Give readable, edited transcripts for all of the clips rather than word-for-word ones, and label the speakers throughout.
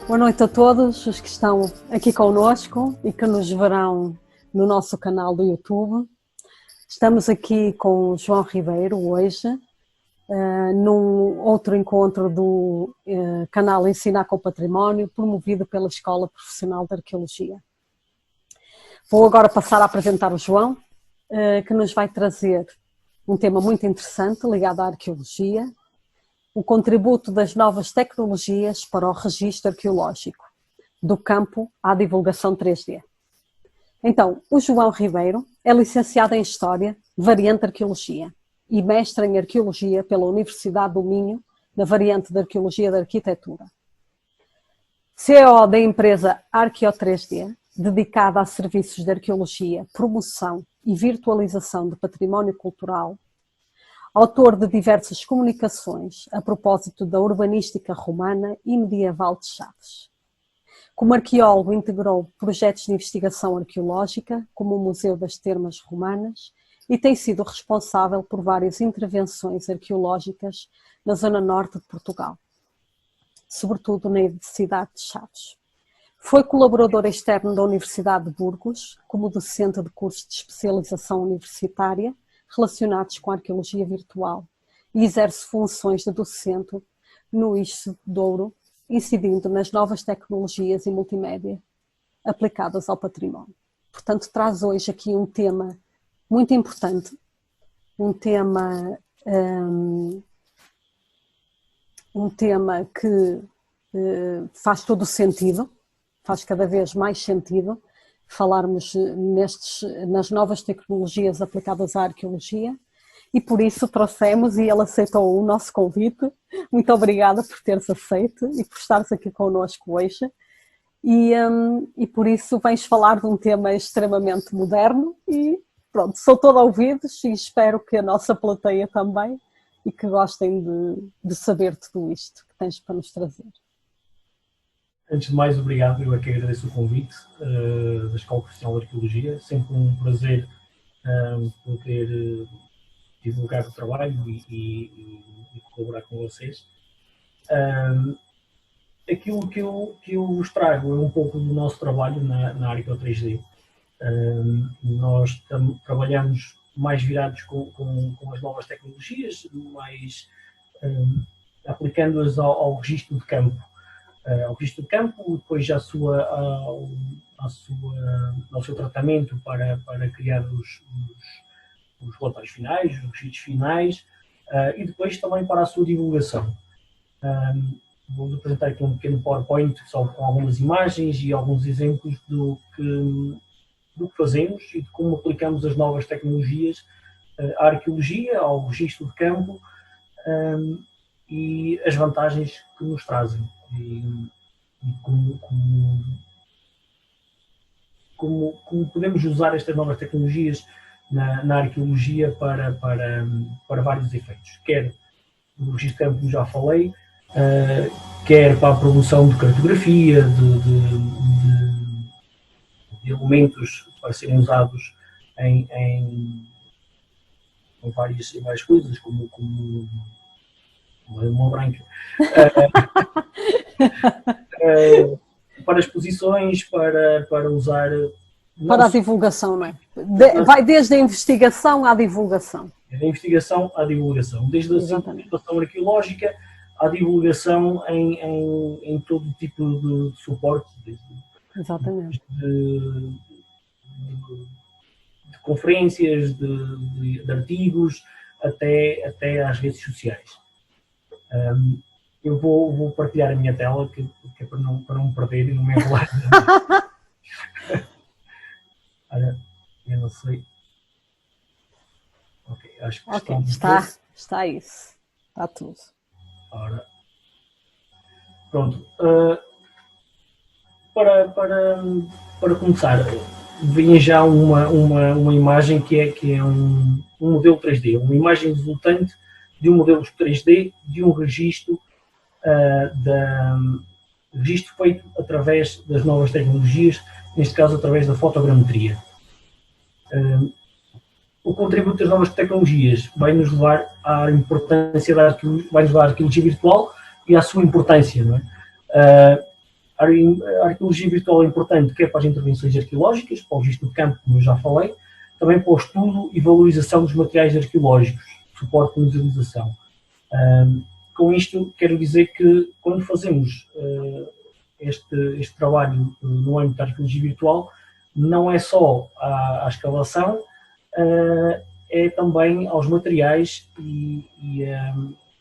Speaker 1: Boa noite a todos os que estão aqui conosco e que nos verão no nosso canal do YouTube. Estamos aqui com o João Ribeiro hoje, num outro encontro do canal Ensinar com o Património, promovido pela Escola Profissional de Arqueologia. Vou agora passar a apresentar o João, que nos vai trazer um tema muito interessante ligado à arqueologia, o contributo das novas tecnologias para o registro arqueológico, do campo à divulgação 3D. Então, o João Ribeiro é licenciado em História, variante Arqueologia, e mestre em Arqueologia pela Universidade do Minho, na variante de Arqueologia da Arquitetura. CEO da empresa Arqueo 3D, dedicada a serviços de arqueologia, promoção e virtualização de património cultural, autor de diversas comunicações a propósito da urbanística romana e medieval de Chaves. Como arqueólogo, integrou projetos de investigação arqueológica, como o Museu das Termas Romanas, e tem sido responsável por várias intervenções arqueológicas na zona norte de Portugal, sobretudo na cidade de Chaves. Foi colaborador externo da Universidade de Burgos, como docente de cursos de especialização universitária, relacionados com a arqueologia virtual, e exerce funções de docente no ISCE de Douro, incidindo nas novas tecnologias e multimédia aplicadas ao património. Portanto, traz hoje aqui um tema muito importante, um tema que faz todo o sentido, faz cada vez mais sentido, falarmos nas novas tecnologias aplicadas à arqueologia, e por isso trouxemos, e ele aceitou o nosso convite. Muito obrigada por teres aceito e por estares aqui connosco hoje, e por isso vens falar de um tema extremamente moderno, e pronto, sou toda ouvidos e espero que a nossa plateia também, e que gostem de saber tudo isto que tens para nos trazer.
Speaker 2: Antes de mais, obrigado, eu é que agradeço o convite da Escola Profissional de Arqueologia, sempre um prazer poder divulgar o trabalho e colaborar com vocês. Aquilo que eu vos trago é um pouco do nosso trabalho na Arqueo 3D. Nós trabalhamos mais virados com as novas tecnologias, mais aplicando-as ao registro de campo. Ao registro de campo, depois ao seu tratamento para criar os relatórios finais, os registros finais, e depois também para a sua divulgação. Vou-vos apresentar aqui um pequeno PowerPoint só com algumas imagens e alguns exemplos do que fazemos e de como aplicamos as novas tecnologias à arqueologia, ao registro de campo, e as vantagens que nos trazem. E como podemos usar estas novas tecnologias na arqueologia para vários efeitos. Quer no registro de campo, como já falei, quer para a promoção de cartografia, de elementos para serem usados em várias coisas, como uma branca. Para exposições, para usar...
Speaker 1: Para a divulgação, não é? Vai desde a investigação à divulgação.
Speaker 2: Da investigação à divulgação. Desde a situação arqueológica à divulgação em todo tipo de suporte.
Speaker 1: Exatamente.
Speaker 2: De conferências, de artigos, até às redes sociais. Eu vou partilhar a minha tela, que é para não me perder e não me enrolar. Olha, eu não sei. Ok, acho que
Speaker 1: está isso. Está tudo.
Speaker 2: Ora, Pronto. Para começar, vem já uma imagem que é um modelo 3D, uma imagem resultante de um modelo 3D de um registro, registro feito através das novas tecnologias, neste caso através da fotogrametria. O contributo das novas tecnologias vai nos levar à importância vai nos levar à arqueologia virtual e à sua importância, não é? A arqueologia virtual é importante quer para as intervenções arqueológicas, para o registro de campo, como eu já falei, também para o estudo e valorização dos materiais arqueológicos, suporte e musealização. Com isto, quero dizer que quando fazemos este trabalho no âmbito da arqueologia virtual, não é só à escavação, é também aos materiais e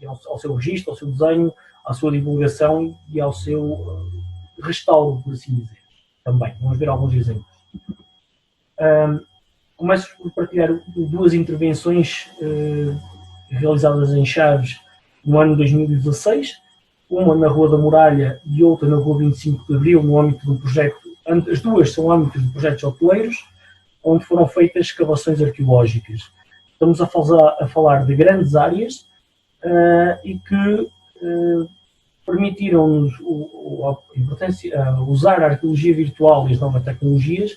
Speaker 2: ao seu registro, ao seu desenho, à sua divulgação e ao seu restauro, por assim dizer. Também. Vamos ver alguns exemplos. Começo por partilhar duas intervenções realizadas em Chaves no ano 2016, uma na Rua da Muralha e outra na Rua 25 de Abril, no âmbito de um projeto, as duas são âmbitos de projetos hoteleiros, onde foram feitas escavações arqueológicas. Estamos a falar de grandes áreas e que permitiram-nos usar a arqueologia virtual e as novas tecnologias,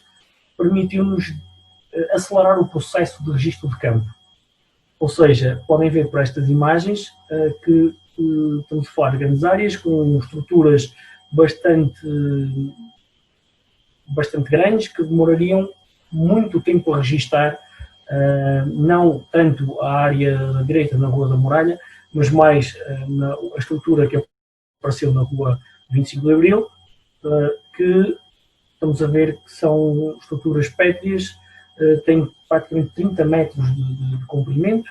Speaker 2: permitiu-nos acelerar o processo de registro de campo. Ou seja, podem ver por estas imagens que estamos a falar de grandes áreas com estruturas bastante grandes que demorariam muito tempo a registar, não tanto a área da direita na Rua da Muralha, mas mais a estrutura que apareceu na Rua 25 de Abril, que estamos a ver que são estruturas pétreas, têm praticamente 30 metros de comprimento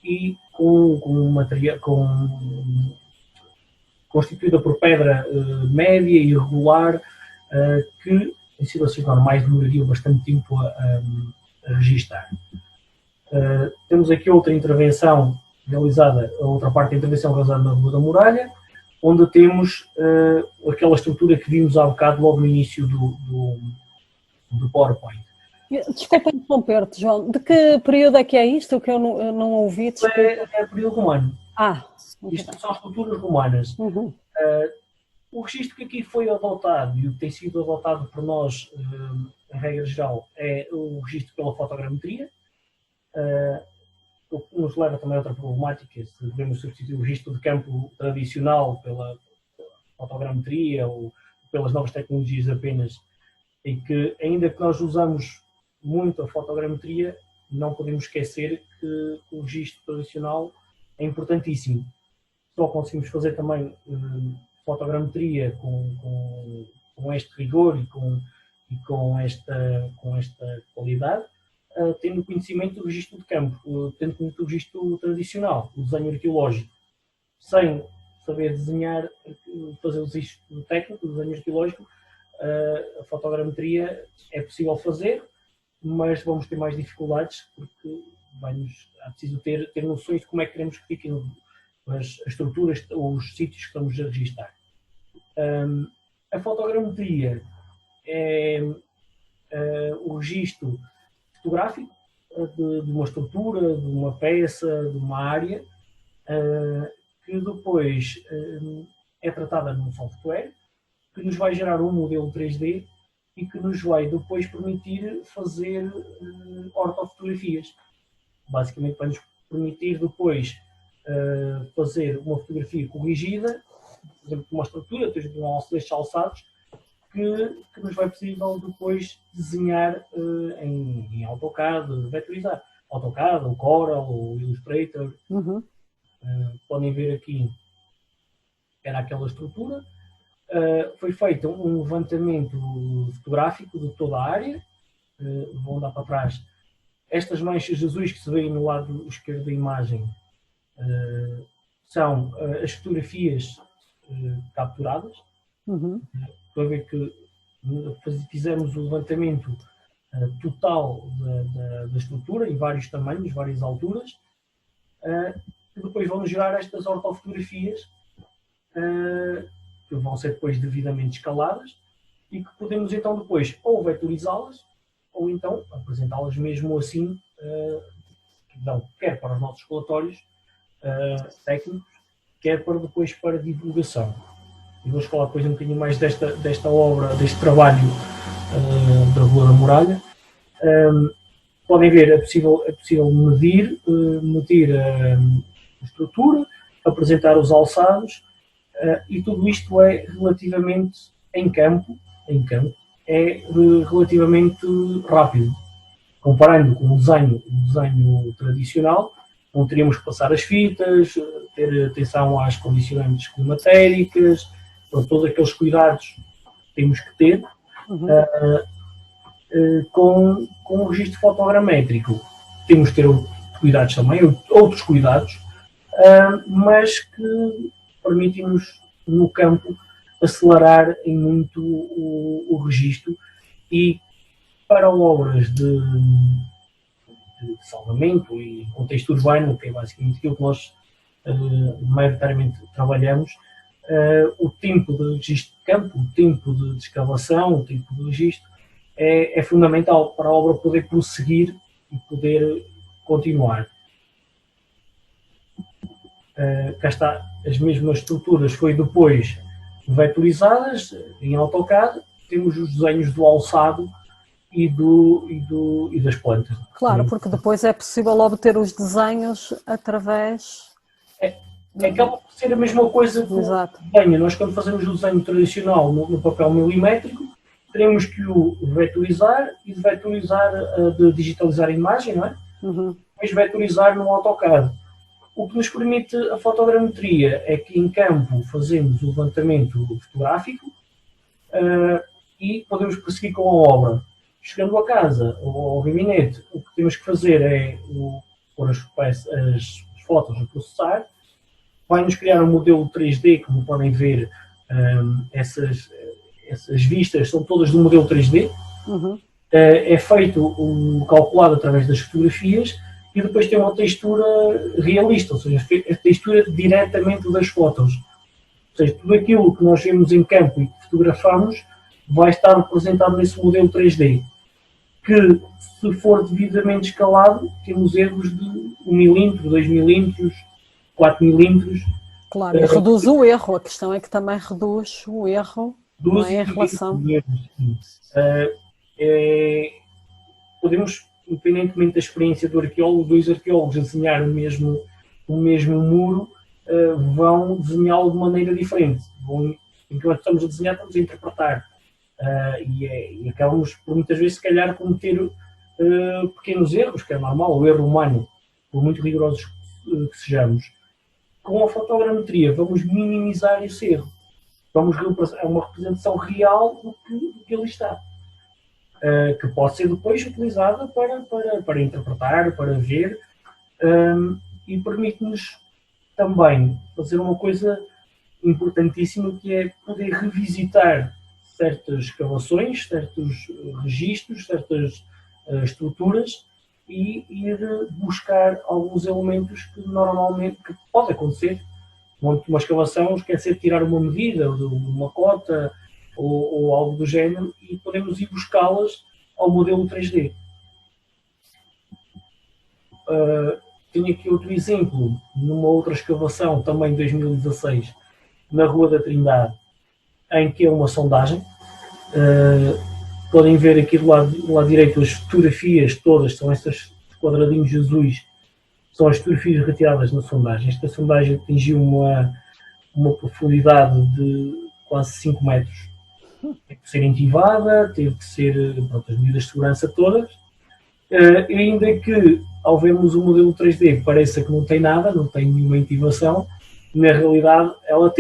Speaker 2: e constituída por pedra média e irregular, que em situações normais demorariam bastante tempo a registar. Temos aqui outra intervenção realizada, a outra parte da intervenção realizada na Rua da Muralha, onde temos aquela estrutura que vimos há bocado logo no início do PowerPoint.
Speaker 1: Desculpa interromper-te, João. De que período é que é isto que eu não ouvi?
Speaker 2: É período romano.
Speaker 1: Okay.
Speaker 2: Isto são estruturas romanas.
Speaker 1: Uhum.
Speaker 2: O registro que aqui foi adotado e o que tem sido adotado por nós, em regra geral, é o registro pela fotogrametria, o que nos leva também a outra problemática, se devemos substituir o registro de campo tradicional pela fotogrametria ou pelas novas tecnologias apenas, e que ainda que nós usamos muito a fotogrametria, não podemos esquecer que o registro tradicional é importantíssimo. Só conseguimos fazer também fotogrametria com este rigor e com esta qualidade, tendo conhecimento do registro de campo, tendo conhecimento do registro tradicional, o desenho arqueológico. Sem saber desenhar, fazer o registro técnico, o desenho arqueológico, a fotogrametria é possível fazer, mas vamos ter mais dificuldades porque é preciso ter noções de como é que queremos que fiquem as estruturas, os sítios que estamos a registar. A fotogrametria é o registro fotográfico de uma estrutura, de uma peça, de uma área, que depois é tratada num software que nos vai gerar um modelo 3D e que nos vai depois permitir fazer ortofotografias. Basicamente vai nos permitir depois fazer uma fotografia corrigida, por exemplo, de uma estrutura, de um alcetes alçados, que nos vai possível depois desenhar em AutoCAD, vetorizar. AutoCAD, o Corel, o Illustrator.
Speaker 1: Uhum.
Speaker 2: Podem ver aqui, era aquela estrutura. Foi feito um levantamento fotográfico de toda a área. Vou andar para trás. Estas manchas azuis que se veem no lado esquerdo da imagem são as fotografias capturadas.
Speaker 1: Uhum.
Speaker 2: Para ver que fizemos o levantamento total da estrutura em vários tamanhos, várias alturas, que depois vão gerar estas ortofotografias que vão ser depois devidamente escaladas e que podemos então depois ou vetorizá-las ou então apresentá-las mesmo assim, quer para os nossos relatórios técnicos, quer para depois para divulgação. E vou falar depois um bocadinho mais desta obra, deste trabalho da Rua da Muralha. Podem ver, é possível medir a estrutura, apresentar os alçados, e tudo isto é relativamente em campo, é relativamente rápido. Comparando com o desenho tradicional, não teríamos que passar as fitas, ter atenção às condicionantes climatéricas, todos aqueles cuidados que temos que ter. Com o registro fotogramétrico temos que ter cuidados também, outros cuidados, mas que permitem-nos no campo acelerar em muito o registro, e para obras de salvamento e contexto urbano, que é basicamente aquilo que nós maioritariamente trabalhamos, o tempo de registro de campo, o tempo de escavação, o tempo de registro é fundamental para a obra poder prosseguir e poder continuar. Cá está, as mesmas estruturas foi depois vetorizadas em AutoCAD, temos os desenhos do alçado e das plantas.
Speaker 1: Claro, porque depois é possível obter os desenhos através...
Speaker 2: Acaba por ser a mesma coisa que o desenho. Nós, quando fazemos o desenho tradicional no papel milimétrico, teremos que o vetorizar e de digitalizar a imagem, não é? Depois vetorizar no AutoCAD. O que nos permite a fotogrametria é que em campo fazemos o levantamento fotográfico e podemos prosseguir com a obra. Chegando a casa ou ao gabinete, o que temos que fazer é pôr as fotos a processar, vai-nos criar um modelo 3D, como podem ver, essas vistas são todas do modelo 3D, é feito calculado através das fotografias e depois tem uma textura realista, ou seja, a textura diretamente das fotos. Ou seja, tudo aquilo que nós vemos em campo e que fotografamos vai estar representado nesse modelo 3D, que, se for devidamente escalado, temos erros de 1 milímetro, 2 milímetros, 4 milímetros.
Speaker 1: Claro, e reduz o erro. A questão é que também reduz o erro, não é, em relação...
Speaker 2: Podemos, independentemente da experiência do arqueólogo, dois arqueólogos a desenhar o mesmo muro, vão desenhá-lo de maneira diferente. Enquanto estamos a desenhar, estamos a interpretar. E acabamos por muitas vezes, se calhar, cometer pequenos erros, que é normal, o erro humano, por muito rigorosos que sejamos. Com a fotogrametria vamos minimizar esse erro. É uma representação real do que ali está, que pode ser depois utilizada para interpretar, para ver, e permite-nos também fazer uma coisa importantíssima, que é poder revisitar certas escavações, certos registros, certas estruturas, e ir buscar alguns elementos que normalmente pode acontecer. Uma escavação esquecer de tirar uma medida, uma cota ou algo do género, e podemos ir buscá-las ao modelo 3D. Tenho aqui outro exemplo, numa outra escavação, também em 2016, na Rua da Trindade, em que é uma sondagem. Podem ver aqui do lado direito as fotografias todas, são estes quadradinhos azuis, são as fotografias retiradas na sondagem. Esta sondagem atingiu uma profundidade de quase 5 metros. Teve que ser intivada, teve que ser, as medidas de segurança todas, ainda que, ao vermos o modelo 3D, pareça que não tem nada, não tem nenhuma intivação. Na realidade ela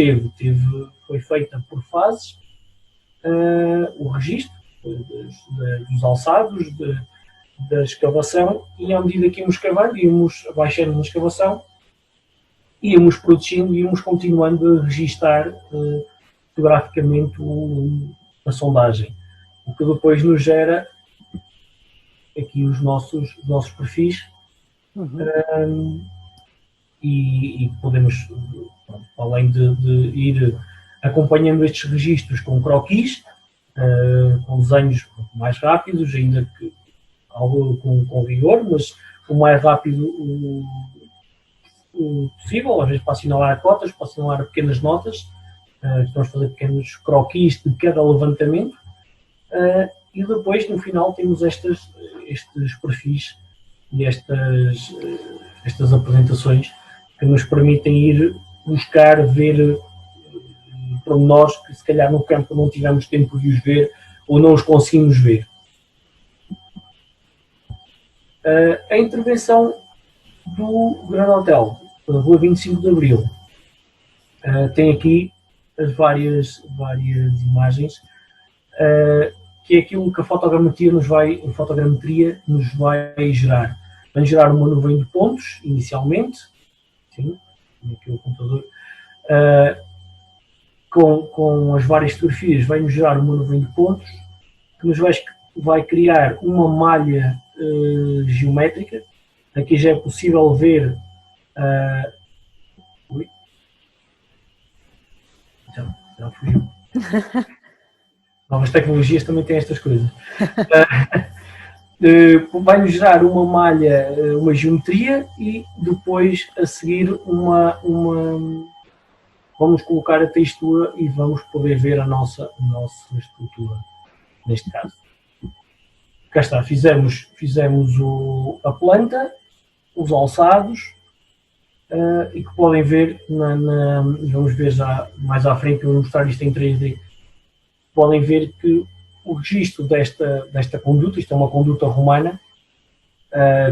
Speaker 2: foi feita por fases, o registro dos alçados, da escavação, e à medida que íamos cavando, íamos abaixando na escavação, íamos protegendo e íamos continuando a registar fotograficamente a sondagem, o que depois nos gera aqui os nossos perfis, e podemos, pronto, além de ir acompanhando estes registros com croquis, com desenhos mais rápidos, ainda que algo com rigor, mas o mais rápido o possível, às vezes para assinalar cotas, para assinalar pequenas notas, estamos a fazer pequenos croquis de cada levantamento, e depois no final temos estes perfis e estas apresentações que nos permitem ir buscar, ver pormenores que se calhar no campo não tivemos tempo de os ver ou não os conseguimos ver. A intervenção do Grande Hotel, Rua 25 de Abril, tem aqui as várias imagens, que é aquilo que a fotogrametria nos vai gerar. Vai gerar uma nuvem de pontos, inicialmente, sim, aqui o computador, com as várias fotografias, vai-nos gerar uma nuvem de pontos, que nos vai criar uma malha geométrica. Aqui já é possível ver. Já fugiu. Novas tecnologias também têm estas coisas. Vai-nos gerar uma malha, uma geometria, e depois a seguir vamos colocar a textura e vamos poder ver a nossa estrutura, neste caso. Cá está, fizemos a planta, os alçados, e que podem ver, vamos ver já mais à frente, eu vou mostrar isto em 3D, podem ver que o registro desta conduta, isto é uma conduta romana,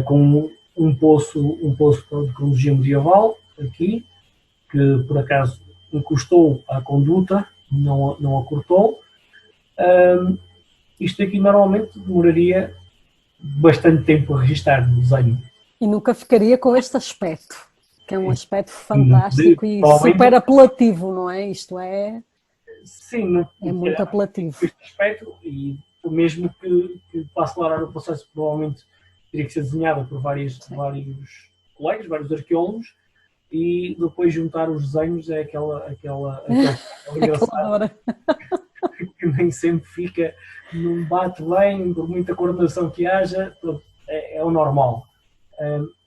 Speaker 2: com um poço de cronologia medieval, aqui, que por acaso encostou à conduta, não a cortou. Isto aqui normalmente demoraria bastante tempo a registar no desenho.
Speaker 1: E nunca ficaria com este aspecto, que é um aspecto fantástico e super apelativo, não é? Isto é...
Speaker 2: Sim,
Speaker 1: é muito apelativo.
Speaker 2: Este aspecto, e mesmo que para acelerar o processo, provavelmente teria que ser desenhada por vários colegas, vários arqueólogos, e depois juntar os desenhos é aquela engraçada que nem sempre fica, não bate bem, por muita coordenação que haja, é o normal.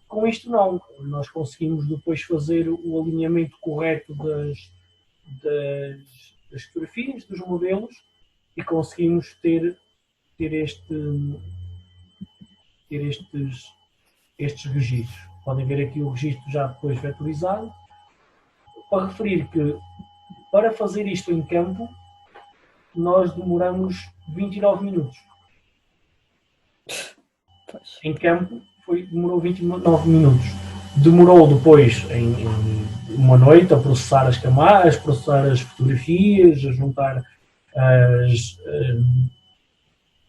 Speaker 2: Com isto não, nós conseguimos depois fazer o alinhamento correto das fotografias, dos modelos, e conseguimos ter estes registros. Podem ver aqui o registro já depois vetorizado. Para referir que, para fazer isto em campo, nós demoramos 29 minutos.
Speaker 1: Pois.
Speaker 2: Em campo demorou 29 minutos. Demorou depois em uma noite a processar as camadas, a processar as fotografias, a juntar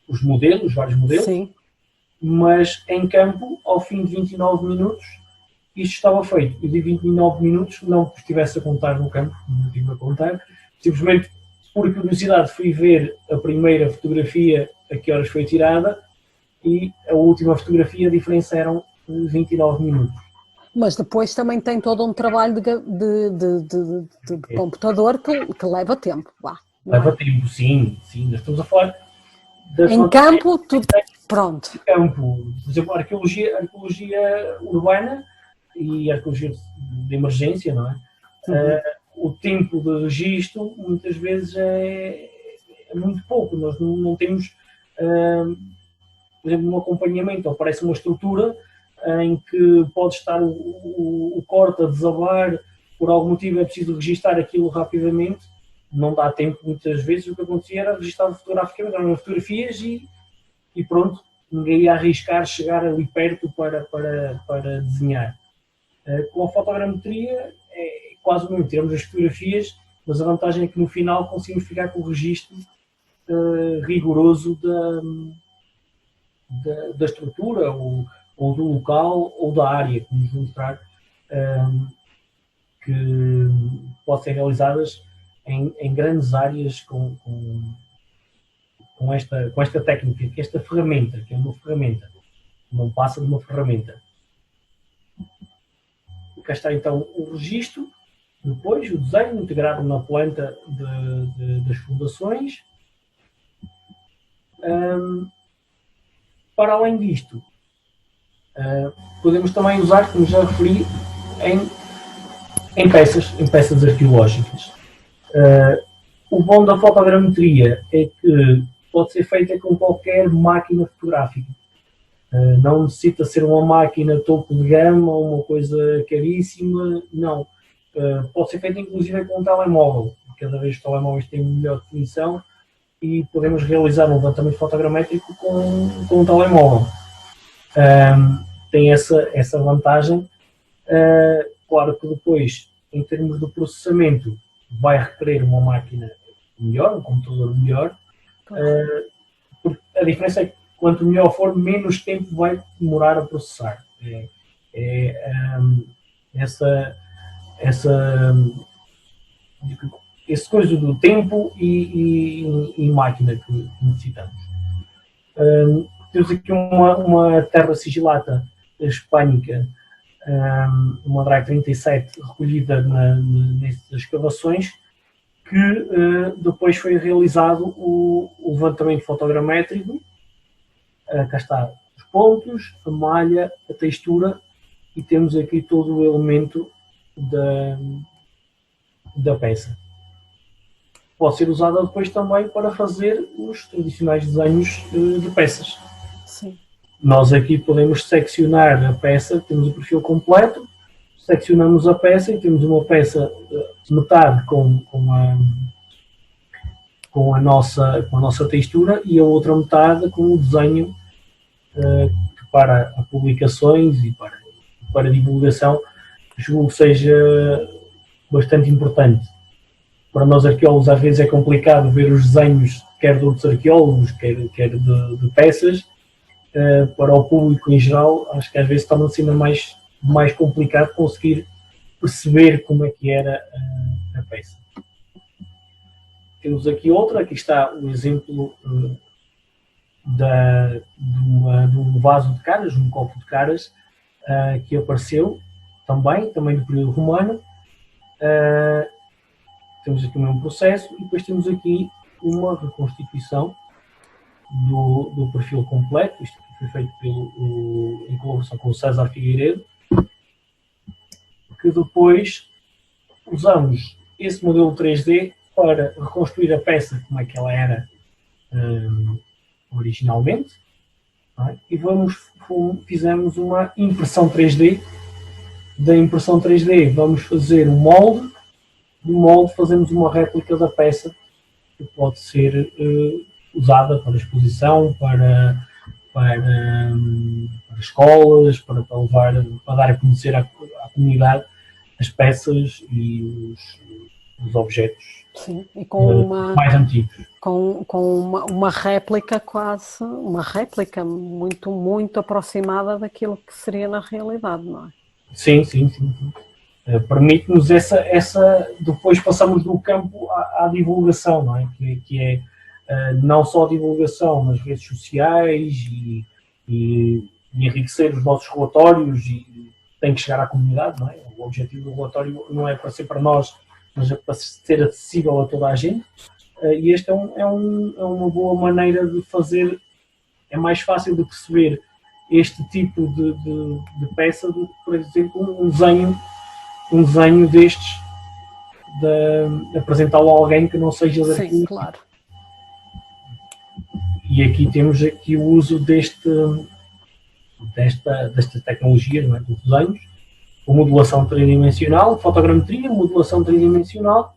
Speaker 2: os modelos, vários modelos.
Speaker 1: Sim.
Speaker 2: Mas em campo, ao fim de 29 minutos, isto estava feito. Eu digo 29 minutos, não porque estivesse a contar no campo, não estive a contar, simplesmente por curiosidade fui ver a primeira fotografia a que horas foi tirada e a última fotografia, a diferença eram 29 minutos.
Speaker 1: Mas depois também tem todo um trabalho de computador que leva tempo.
Speaker 2: Leva tempo, sim. Nós estamos a falar...
Speaker 1: Em campo, tudo pronto.
Speaker 2: Em campo, por exemplo, a arqueologia urbana e a arqueologia de emergência, não é? O tempo de registro muitas vezes é muito pouco. Nós não temos, por exemplo, um acompanhamento, aparece uma estrutura em que pode estar o corte a desabar, por algum motivo é preciso registar aquilo rapidamente, não dá tempo muitas vezes. O que acontecia era registrar fotograficamente, eram fotografias e pronto, ninguém ia arriscar chegar ali perto para desenhar. Com a fotogrametria é quase o mesmo, tiramos as fotografias, mas a vantagem é que no final conseguimos ficar com o registro rigoroso da estrutura ou do local ou da área que nos mostrar, que podem ser realizadas em grandes áreas com esta técnica, que esta ferramenta, que é uma ferramenta, não passa de uma ferramenta. cá está então o registro, depois o desenho integrado na planta das fundações. Para além disto, podemos também usar, como já referi, em peças arqueológicas. O bom da fotogrametria é que pode ser feita com qualquer máquina fotográfica. Não necessita ser uma máquina topo de gama ou uma coisa caríssima, não. Pode ser feita inclusive com um telemóvel. Cada vez os telemóveis têm melhor definição e podemos realizar um levantamento fotogramétrico com um telemóvel. Tem essa vantagem. Claro que depois, em termos de processamento, vai requerer uma máquina melhor, um computador melhor. Porque a diferença é que quanto melhor for, menos tempo vai demorar a processar. Esse coisa do tempo e máquina que necessitamos. Temos aqui uma terra sigilata hispânica, uma Drag 37 recolhida nessas escavações, que depois foi realizado o levantamento fotogramétrico. Cá está os pontos, a malha, a textura, e temos aqui todo o elemento da peça. Pode ser usada depois também para fazer os tradicionais desenhos de peças.
Speaker 1: Sim.
Speaker 2: Nós aqui podemos seccionar a peça, temos o perfil completo, seccionamos a peça e temos uma peça metade com a nossa textura e a outra metade com o desenho para publicações e para divulgação, julgo que seja bastante importante. Para nós arqueólogos às vezes é complicado ver os desenhos quer de outros arqueólogos, quer de peças. Para o público em geral, acho que às vezes torna-se ainda mais complicado conseguir perceber como é que era a peça. Temos aqui outra, aqui está o exemplo do vaso de caras, um copo de caras, que apareceu também do período romano. Temos aqui o mesmo processo e depois temos aqui uma reconstituição do perfil completo. Isto foi feito em colaboração com o César Figueiredo, que depois usamos esse modelo 3D para reconstruir a peça como é que ela era originalmente, e fizemos uma impressão 3D. Da impressão 3D vamos fazer um molde, do molde fazemos uma réplica da peça que pode ser usada para exposição, para escolas, para dar a conhecer à comunidade as peças e os objetos.
Speaker 1: Sim, e com
Speaker 2: mais antigos.
Speaker 1: Com uma réplica quase, uma réplica muito, muito aproximada daquilo que seria na realidade, não é?
Speaker 2: Sim. Permite-nos depois passamos do campo à divulgação, não é? Que é não só a divulgação nas redes sociais e enriquecer os nossos relatórios, e tem que chegar à comunidade, não é? O objetivo do relatório não é para ser para nós, mas é para ser acessível a toda a gente. E esta é uma boa maneira de fazer, é mais fácil de perceber este tipo de peça do que, por exemplo, um desenho destes, de apresentá-lo a alguém que não seja da
Speaker 1: Sim, claro.
Speaker 2: E aqui temos o uso desta tecnologia, não é, dos desenhos, a modulação tridimensional, fotogrametria, modulação tridimensional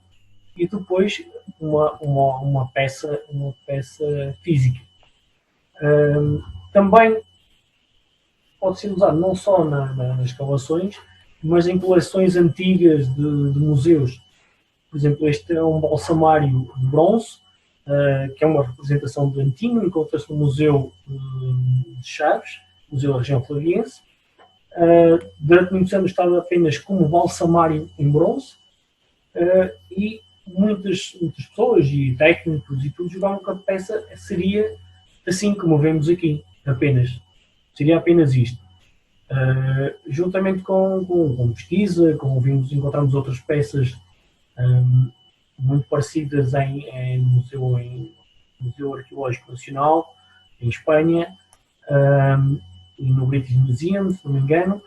Speaker 2: e depois uma peça física. Também pode ser usado não só nas escavações, mas em coleções antigas de museus. Por exemplo, este é um balsamário de bronze, que é uma representação do Antinho, encontra-se no Museu de Chaves, Museu da Região Flaviense. Durante muitos anos estava apenas como balsamário em bronze, e muitas pessoas e técnicos e tudo julgavam que a peça seria assim como vemos aqui, apenas. Seria apenas isto. Juntamente com pesquisa, encontramos outras peças muito parecidas no Museu Arqueológico Nacional, em Espanha, e no British Museum, se não me engano,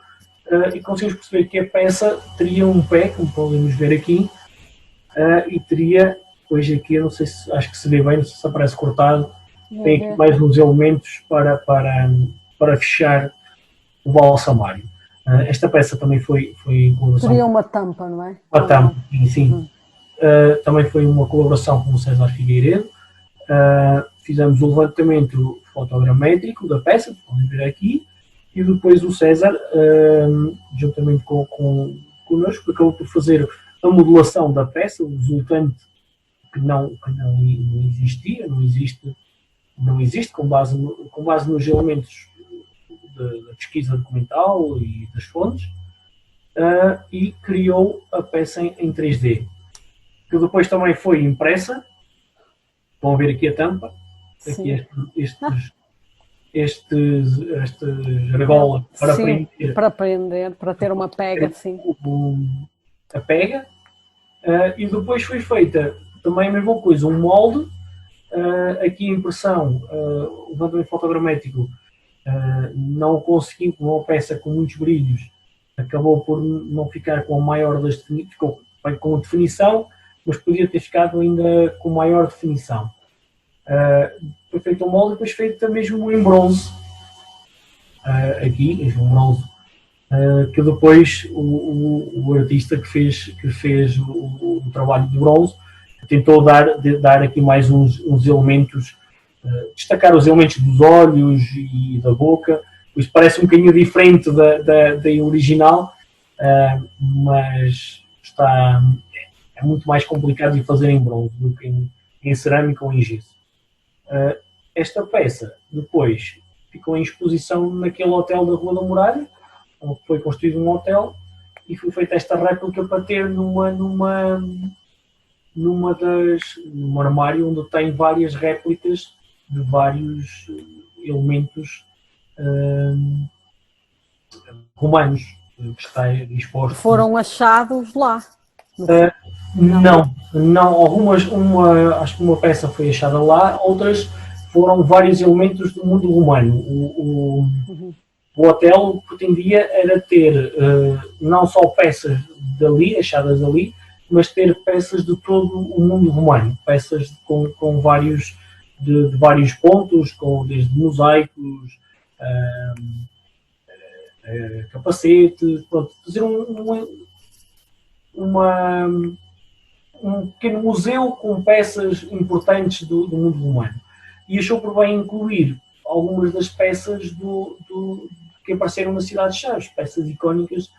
Speaker 2: e conseguimos perceber que a peça teria um pé, como podemos ver aqui, e teria, hoje aqui, eu não sei se, acho que se vê bem, não sei se aparece cortado, tem aqui mais uns elementos para fechar o balsamário. Esta peça também foi em colaboração.
Speaker 1: Teria uma tampa, não é?
Speaker 2: Uma tampa, sim. Também foi uma colaboração com o César Figueiredo. Fizemos o levantamento fotogramétrico da peça, podem ver aqui, e depois o César, juntamente connosco, acabou por fazer a modelação da peça, o resultante que não existia, não existe com base nos elementos da pesquisa documental e das fontes, e criou a peça em 3D, que depois também foi impressa. Vão ver aqui a tampa, aqui esta argola
Speaker 1: para prender, para ter uma pega, sim.
Speaker 2: A pega, e depois foi feita também a mesma coisa, um molde, aqui a impressão, o levantamento fotogramétrico não conseguiu, com uma peça com muitos brilhos, acabou por não ficar com a maior das definições, ficou com a definição, mas podia ter ficado ainda com maior definição. Foi feito um molde e depois feito mesmo em bronze. Aqui, um bronze, que depois o artista que fez o trabalho de bronze tentou dar aqui mais uns elementos, destacar os elementos dos olhos e da boca. Isto parece um bocadinho diferente da original, mas é muito mais complicado de fazer em bronze do que em cerâmica ou em gesso. Esta peça depois ficou em exposição naquele hotel da Rua da Muralha, onde foi construído um hotel, e foi feita esta réplica para ter num armário onde tem várias réplicas de vários elementos romanos que está exposto.
Speaker 1: Foram achados lá?
Speaker 2: Não, acho que uma peça foi achada lá, outras foram vários elementos do mundo romano. O hotel pretendia era ter não só peças dali, achadas ali, mas ter peças de todo o mundo romano, peças com vários de vários pontos, desde mosaicos, capacetes, pronto, fazer um pequeno museu com peças importantes do mundo romano. E achou por bem incluir algumas das peças que apareceram na Cidade de Chaves, peças icónicas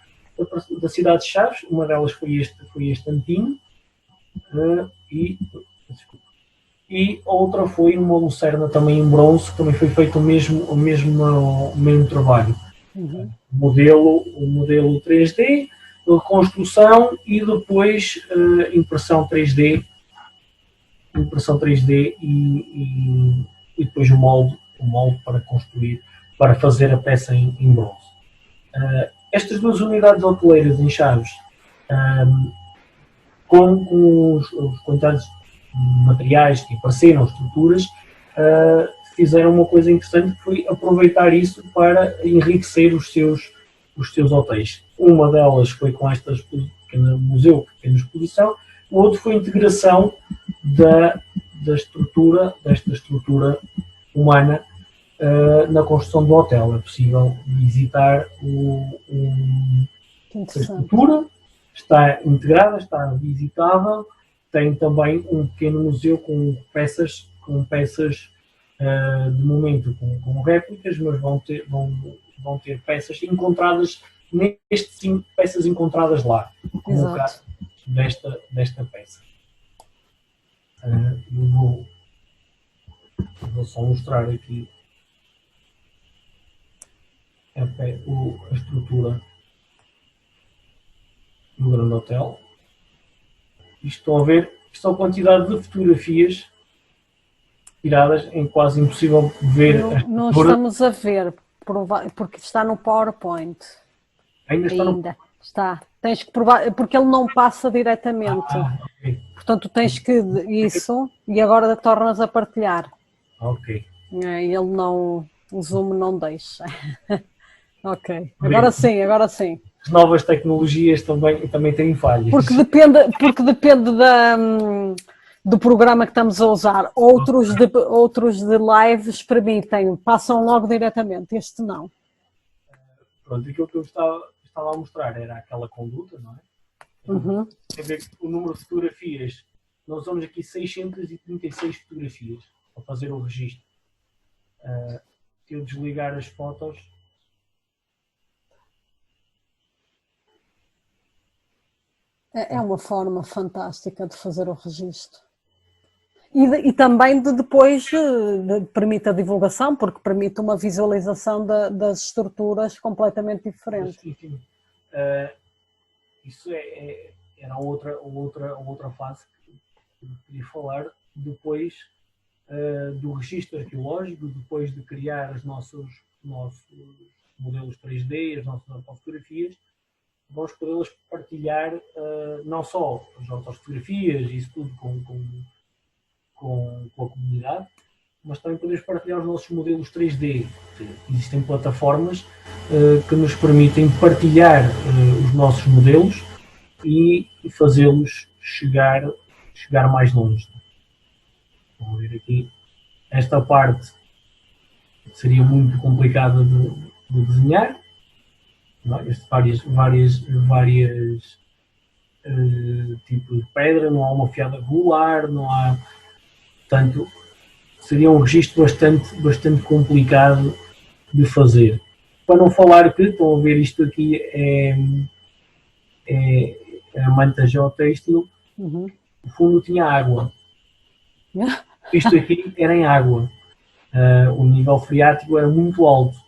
Speaker 2: da Cidade de Chaves. Uma delas foi este antinho, e outra foi uma lucerna também em bronze, que também foi feito o mesmo trabalho. O modelo 3D, reconstrução e depois impressão 3D e depois o molde para construir, para fazer a peça em bronze. Estas duas unidades hoteleiras em Chaves, com os quantidades de materiais que apareceram, estruturas, fizeram uma coisa interessante, que foi aproveitar isso para enriquecer os seus hotéis. Uma delas foi com esta pequena museu, pequena exposição. O outro foi a integração desta estrutura humana na construção do hotel. É possível visitar a estrutura, está integrada, está visitável. Tem também um pequeno museu com peças de momento com réplicas, mas vão ter peças encontradas peças encontradas lá, como o caso desta peça. Vou só mostrar aqui a estrutura do Grande Hotel. Estão a ver, isto é a quantidade de fotografias tiradas, é quase impossível ver.
Speaker 1: Não estamos a ver. porque está no PowerPoint.
Speaker 2: Ainda está no...
Speaker 1: Ainda. Está. Tens que provar, porque ele não passa diretamente.
Speaker 2: Ok.
Speaker 1: Portanto, tens que isso e agora tornas a partilhar.
Speaker 2: Ok.
Speaker 1: Ele não, o Zoom não deixa. Ok.
Speaker 2: Bem,
Speaker 1: Agora sim.
Speaker 2: as novas tecnologias também têm falhas.
Speaker 1: Porque depende do programa que estamos a usar. Outros de lives permitem, passam logo diretamente. Este não.
Speaker 2: Pronto, aquilo que eu estava a mostrar era aquela conduta, não é?
Speaker 1: Uhum.
Speaker 2: Tem a ver com o número de fotografias. Nós usamos aqui 636 fotografias para fazer o registro. Se eu desligar as fotos,
Speaker 1: É uma forma fantástica de fazer o registro. E também depois permite a divulgação, porque permite uma visualização das estruturas completamente diferente.
Speaker 2: enfim, isso era outra fase que eu queria falar depois do registro arqueológico, depois de criar os nossos modelos 3D, as nossas fotografias, vamos podê-las partilhar não só as nossas fotografias e isso tudo com a comunidade, mas também podemos partilhar os nossos modelos 3D. Existem plataformas que nos permitem partilhar os nossos modelos e fazê-los chegar mais longe. Vamos ver aqui. Esta parte seria muito complicada de desenhar. Não é? Várias tipos de pedra, não há uma fiada regular, não há. Portanto, seria um registro bastante complicado de fazer. Para não falar que, estão a ver isto aqui, é a manta geotêxtil,
Speaker 1: Uhum.
Speaker 2: o fundo tinha água. Isto aqui era em água. O nível freático era muito alto.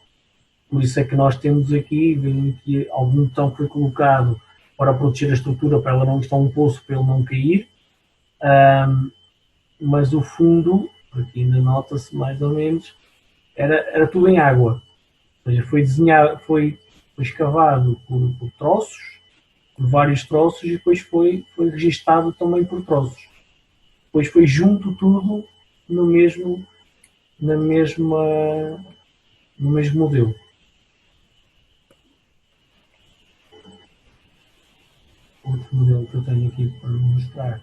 Speaker 2: Por isso é que nós temos aqui algum botão que foi colocado para proteger a estrutura, para ela não estar um poço, para ele não cair. Mas o fundo, aqui ainda nota-se mais ou menos, era tudo em água. Ou seja, foi desenhado, foi escavado por troços, por vários troços, e depois foi registado também por troços. Depois foi junto tudo no mesmo modelo. Outro modelo que eu tenho aqui para mostrar.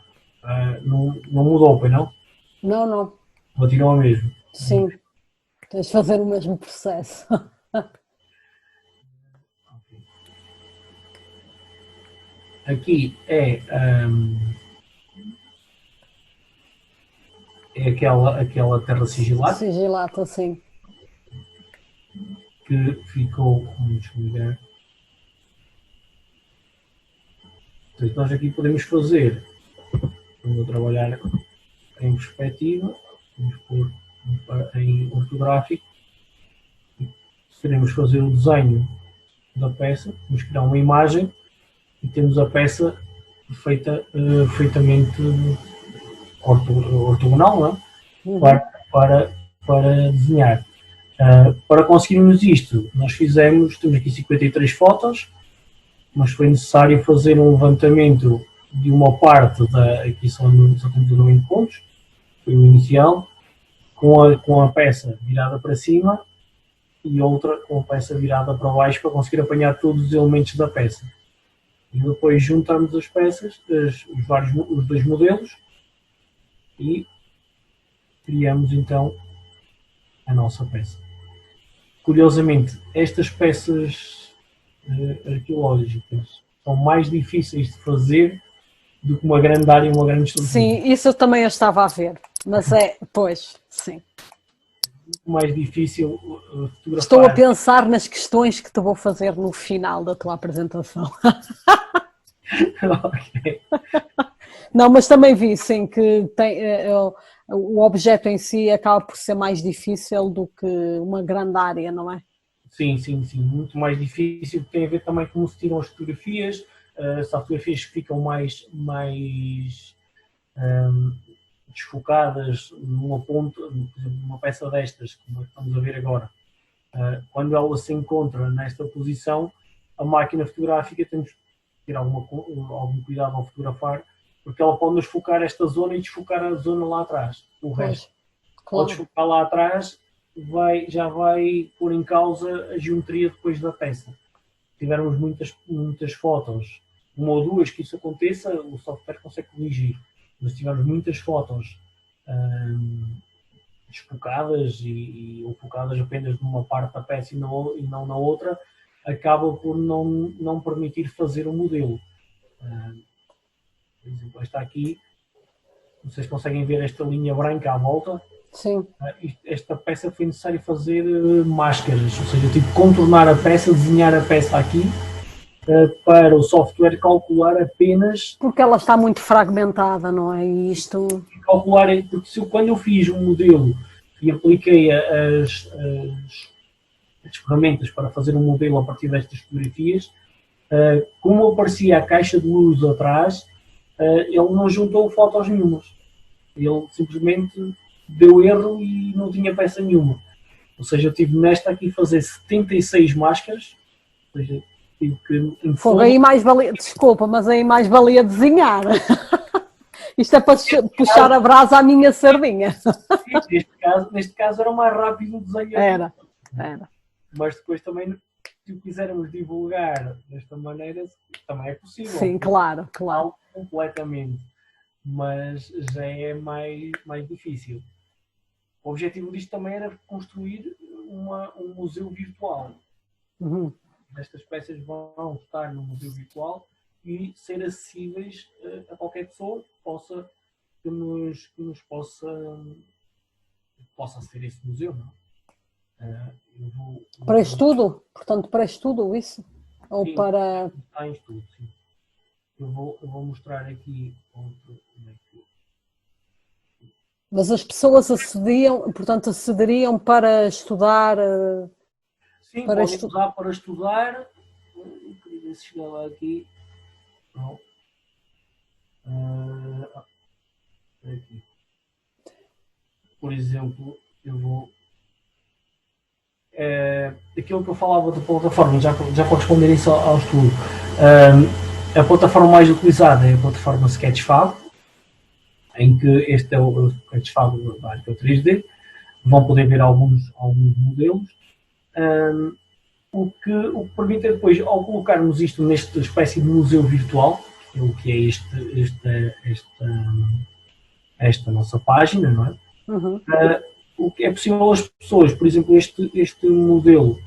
Speaker 2: Não mudou, pois não?
Speaker 1: Não.
Speaker 2: Continuou mesmo.
Speaker 1: Sim. Tens de fazer o mesmo processo.
Speaker 2: Aqui é aquela terra sigilada.
Speaker 1: Sigilata, sim.
Speaker 2: Que ficou, vamos desligar. Portanto, nós aqui podemos fazer, vamos trabalhar em perspectiva, vamos pôr em ortográfico, queremos fazer o desenho da peça, vamos criar uma imagem e temos a peça feitamente ortogonal, não é?
Speaker 1: Uhum.
Speaker 2: para desenhar. Para conseguirmos isto, nós temos aqui 53 fotos, mas foi necessário fazer um levantamento de uma parte, aqui só temos o número de pontos, foi o inicial, com a peça virada para cima e outra com a peça virada para baixo para conseguir apanhar todos os elementos da peça. E depois juntamos as peças, os dois modelos e criamos então a nossa peça. Curiosamente, estas peças arqueológicas são mais difíceis de fazer do que uma grande área e uma grande estrutura.
Speaker 1: Sim, isso eu também estava a ver, mas pois, sim.
Speaker 2: Mais difícil fotografar.
Speaker 1: Estou a pensar nas questões que te vou fazer no final da tua apresentação.
Speaker 2: Okay.
Speaker 1: Não, mas também vi, sim, que o objeto em si acaba por ser mais difícil do que uma grande área, não é?
Speaker 2: Sim, muito mais difícil, tem a ver também com como se tiram as fotografias, se há fotografias que ficam mais desfocadas numa ponta, por exemplo, numa peça destas, como estamos a ver agora, Quando ela se encontra nesta posição, a máquina fotográfica temos que ter algum cuidado ao fotografar, porque ela pode nos focar esta zona e desfocar a zona lá atrás, o resto. Ao desfocar lá atrás, já vai pôr em causa a geometria depois da peça. Se tivermos muitas fotos, uma ou duas que isso aconteça, o software consegue corrigir. Mas se tivermos muitas fotos desfocadas ou focadas apenas numa parte da peça e não na outra, acaba por não permitir fazer o modelo. Por exemplo, esta aqui, vocês conseguem ver esta linha branca à volta?
Speaker 1: Sim.
Speaker 2: Esta peça foi necessário fazer máscaras, ou seja, eu tive que contornar a peça, desenhar a peça aqui, para o software calcular apenas...
Speaker 1: Porque ela está muito fragmentada, não é?
Speaker 2: Calcular, porque quando eu fiz um modelo e apliquei as ferramentas para fazer um modelo a partir destas fotografias, como aparecia a caixa de luz atrás, ele não juntou fotos nenhumas. Ele simplesmente deu erro e não tinha peça nenhuma. Ou seja, eu tive nesta aqui fazer 76 máscaras, ou seja, tive que...
Speaker 1: Aí mais valia, desculpa, mas aí mais valia desenhar. Isto é para puxar a brasa à minha sardinha.
Speaker 2: Sim, neste caso era o mais rápido o desenho.
Speaker 1: Era.
Speaker 2: Mas depois também, se quisermos divulgar desta maneira, também é possível.
Speaker 1: Sim, claro.
Speaker 2: Completamente. Mas já é mais difícil. O objetivo disto também era construir um museu virtual.
Speaker 1: Uhum.
Speaker 2: Estas peças vão estar no museu virtual e ser acessíveis a qualquer pessoa que nos possa ser esse museu, não é?
Speaker 1: Para estudo? Portanto, para estudo isso? Ou
Speaker 2: sim,
Speaker 1: para...
Speaker 2: Está em estudo, sim. Eu vou mostrar aqui como é que...
Speaker 1: Mas as pessoas acederiam para estudar...
Speaker 2: Sim, podem usar para estudar. Eu queria ver se chegar lá aqui. Não. Aqui. Por exemplo, eu vou... aquilo que eu falava da plataforma, já para responder isso ao estudo. A plataforma mais utilizada é a plataforma Sketchfab, em que este é o Sketchfab da Arqueo 3D. Vão poder ver alguns modelos. O que permite depois, ao colocarmos isto nesta espécie de museu virtual, que é esta nossa página, não é?
Speaker 1: Uhum.
Speaker 2: O que é possível às pessoas, por exemplo, este modelo,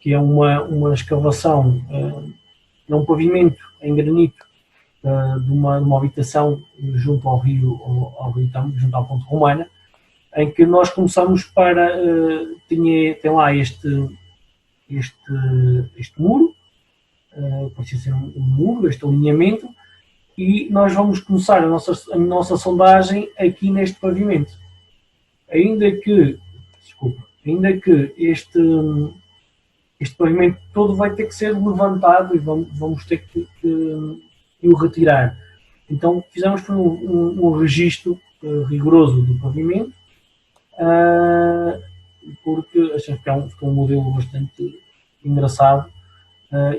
Speaker 2: que é uma escavação, é um pavimento em granito de uma habitação junto ao rio Tambo, junto à Ponte Romana, em que nós começamos tem lá este muro, parecia ser um muro, este alinhamento, e nós vamos começar a nossa sondagem aqui neste pavimento. Ainda que este pavimento todo vai ter que ser levantado e vamos ter que o retirar. Então fizemos um registro rigoroso do pavimento, porque achamos que é um modelo bastante engraçado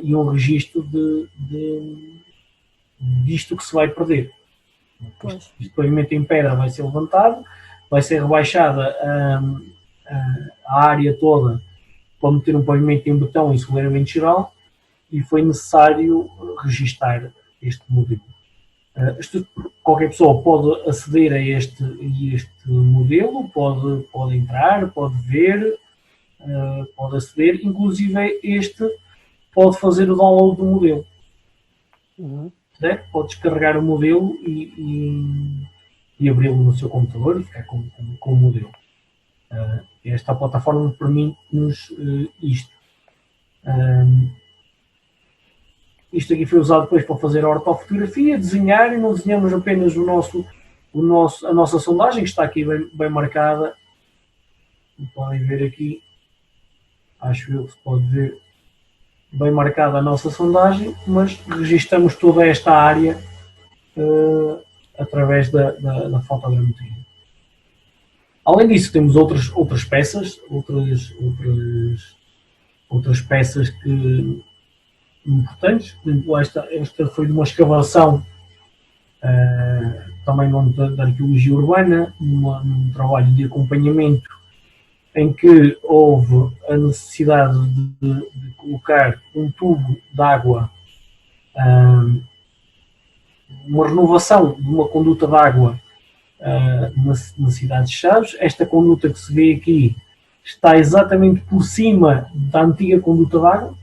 Speaker 2: e um registro disto que se vai perder. Este pavimento em pedra vai ser levantado, vai ser rebaixada a área toda para meter um pavimento em betão em soleramento geral, e foi necessário registar este modelo. Qualquer pessoa pode aceder a este modelo, pode entrar, pode ver, pode aceder, inclusive este pode fazer o download do modelo.
Speaker 1: Uhum.
Speaker 2: Pode descarregar o modelo e abri-lo no seu computador e ficar com o modelo. Esta plataforma permite-nos isto. Isto aqui foi usado depois para fazer a ortofotografia, desenhar, e não desenhamos apenas a nossa sondagem, que está aqui bem marcada. Podem ver aqui, acho eu que se pode ver bem marcada a nossa sondagem, mas registramos toda esta área através da fotogrametria. Além disso, temos outras peças, outras peças que, importantes. Por exemplo, esta foi de uma escavação também no âmbito da arqueologia urbana, num trabalho de acompanhamento em que houve a necessidade de colocar um tubo de água, uma renovação de uma conduta de água na cidade de Chaves. Esta conduta que se vê aqui está exatamente por cima da antiga conduta de água.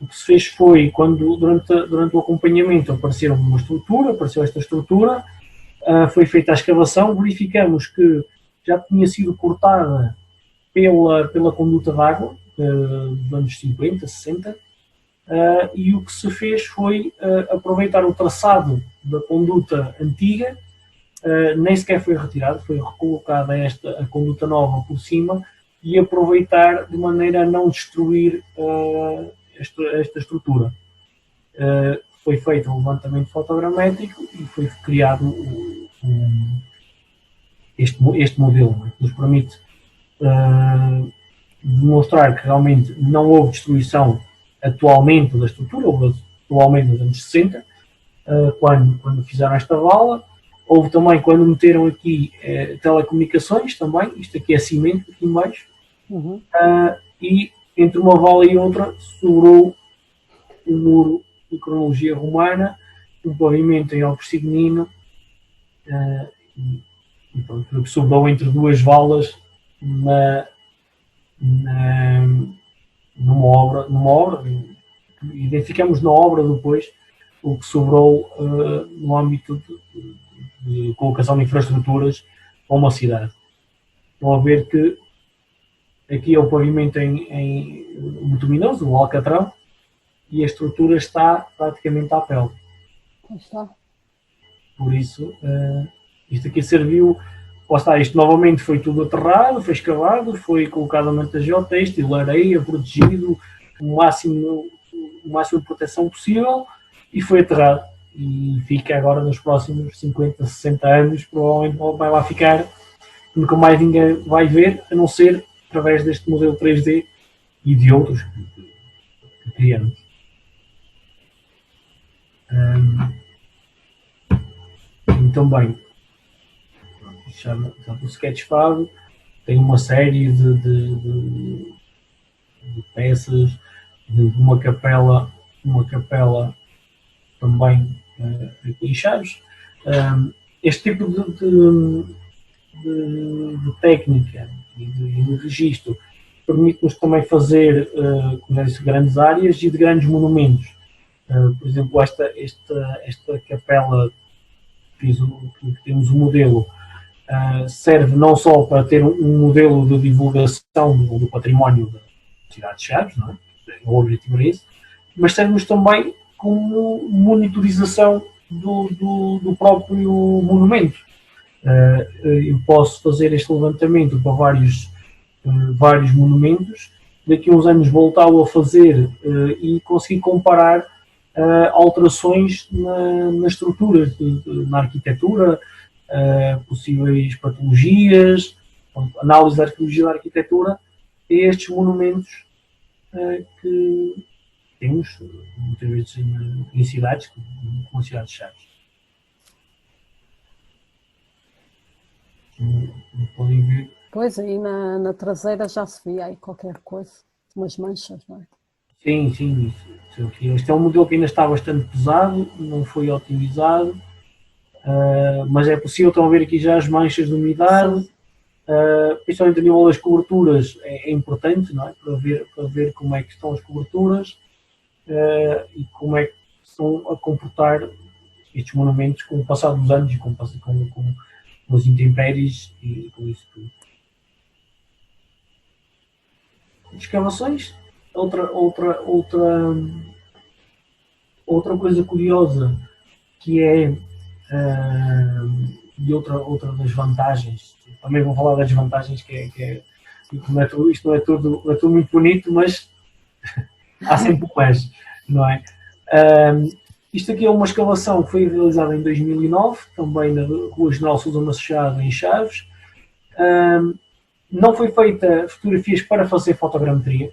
Speaker 2: O que se fez foi, quando durante o acompanhamento apareceu esta estrutura, foi feita a escavação, verificamos que já tinha sido cortada pela conduta de água dos anos 50, 60, e o que se fez foi aproveitar o traçado da conduta antiga, nem sequer foi retirado, foi recolocada a conduta nova por cima, e aproveitar de maneira a não destruir esta estrutura. Foi feito um levantamento fotogramétrico e foi criado este modelo, que nos permite demonstrar que realmente não houve destruição atualmente da estrutura, houve atualmente nos anos 60, quando fizeram esta vala. Houve também quando meteram aqui telecomunicações também, isto aqui é cimento aqui em baixo, e entre uma vala e outra sobrou um muro de cronologia romana, um pavimento em alpecignino, e pronto, sobrou entre duas valas numa obra, identificamos na obra depois o que sobrou no âmbito de colocação de infraestruturas para uma cidade. Estão a ver que aqui é o pavimento em bituminose, o alcatrão, e a estrutura está praticamente à pele.
Speaker 1: Está.
Speaker 2: Por isso, isto aqui serviu. Lá está, isto novamente foi tudo aterrado, foi escavado, foi colocado a mantajota, estilo areia, protegido, o máximo de proteção possível, e foi aterrado. E fica agora nos próximos 50, 60 anos, provavelmente vai lá ficar, nunca mais ninguém vai ver, a não ser através deste modelo 3D e de outros que criamos. Então, bem, chama o Sketchfab, tem uma série de peças, de uma capela também aqui em Chaves. Este tipo de técnica e de registro permite-nos também fazer, como já disse, grandes áreas e de grandes monumentos. Por exemplo, esta capela que temos o modelo, serve não só para ter um modelo de divulgação do património da cidade de Chaves, não é? O objetivo é esse, mas serve-nos também como monitorização do próprio monumento. Eu posso fazer este levantamento para vários monumentos, daqui a uns anos voltá-lo a fazer e conseguir comparar alterações na estrutura, na arquitetura, possíveis patologias, análise da arqueologia da arquitetura, a estes monumentos que temos muitas vezes em cidades, como a cidade de Chaves. Não podem ver.
Speaker 1: Pois, aí na traseira já se via aí qualquer coisa, umas manchas, não é?
Speaker 2: Sim. Este é um modelo que ainda está bastante pesado, não foi otimizado, mas é possível. Estão a ver aqui já as manchas de umidade, principalmente a nível das coberturas é importante, não é? Para ver como é que estão as coberturas e como é que estão a comportar estes monumentos com o passar dos anos e com as intempéries e com isso tudo. Escavações. Outra coisa curiosa que é e outra das vantagens, também vou falar das vantagens, que é isto não é tudo muito bonito, mas há sempre um mas, não é? Isto aqui é uma escavação que foi realizada em 2009, também na Rua General Sousa Machado, em Chaves. Não foi feita fotografias para fazer fotogrametria.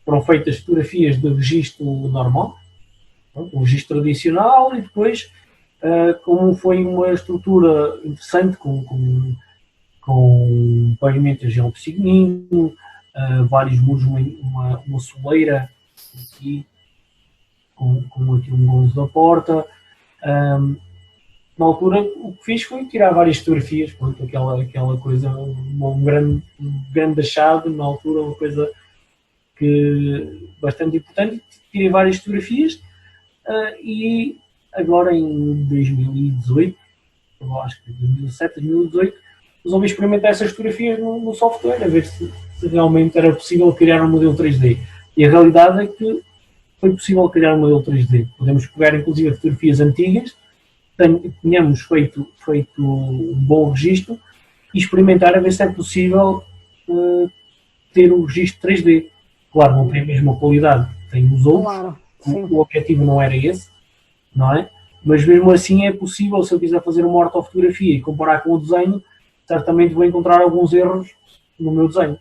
Speaker 2: Foram feitas fotografias de registro normal, o registro tradicional, e depois, como foi uma estrutura interessante, com pavimento de gel psigonino, vários muros, uma soleira aqui, com aqui um gonzo da porta. Na altura, o que fiz foi tirar várias fotografias, pronto, aquela coisa, um grande achado, na altura, uma coisa bastante importante. Tirei várias fotografias e agora em 2018, eu acho que 2017, 2018, resolvi experimentar essas fotografias no software, a ver se realmente era possível criar um modelo 3D. E a realidade é que foi possível criar um modelo 3D. Podemos pegar, inclusive, fotografias antigas, tínhamos feito um bom registro, e experimentar a ver se é possível ter um registro 3D. Claro, não tem a mesma qualidade que tem os outros,
Speaker 1: Claro,
Speaker 2: o objetivo não era esse, não é? Mas mesmo assim é possível, se eu quiser fazer uma ortofotografia e comparar com o desenho, certamente vou encontrar alguns erros no meu desenho.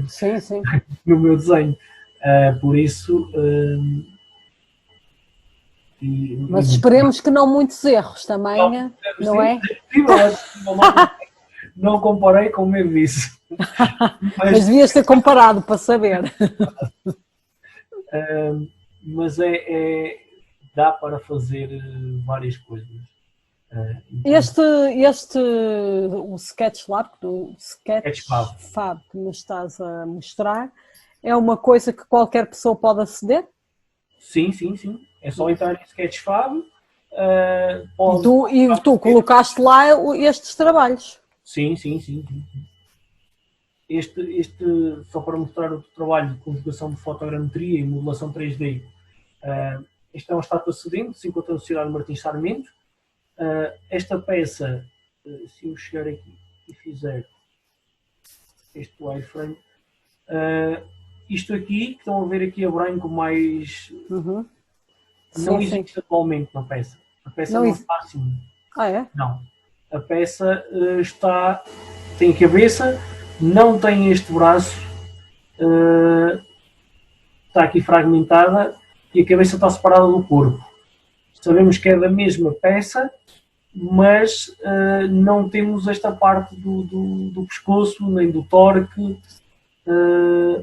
Speaker 1: Sim.
Speaker 2: No meu desenho. Por isso...
Speaker 1: Mas esperemos que não muitos erros também, não é?
Speaker 2: Não comparei com medo disso.
Speaker 1: Mas devias ter comparado para saber.
Speaker 2: Mas dá para fazer várias coisas.
Speaker 1: O Sketchfab que nos estás a mostrar é uma coisa que qualquer pessoa pode aceder?
Speaker 2: Sim. É só entrar em Sketchfab.
Speaker 1: E tu colocaste lá estes trabalhos?
Speaker 2: Sim. Este, só para mostrar o trabalho de conjugação de fotogrametria e modelação 3D. Este é uma estátua sedente, 50 da Sociedade Martins Sarmento. Esta peça, se eu chegar aqui e fizer este wireframe, isto aqui, que estão a ver aqui a branco mais... Não existe atualmente na peça. A peça não está assim.
Speaker 1: É?
Speaker 2: Não. A peça tem a cabeça, não tem este braço, está aqui fragmentada e a cabeça está separada do corpo. Sabemos que é da mesma peça, mas não temos esta parte do pescoço, nem do torque,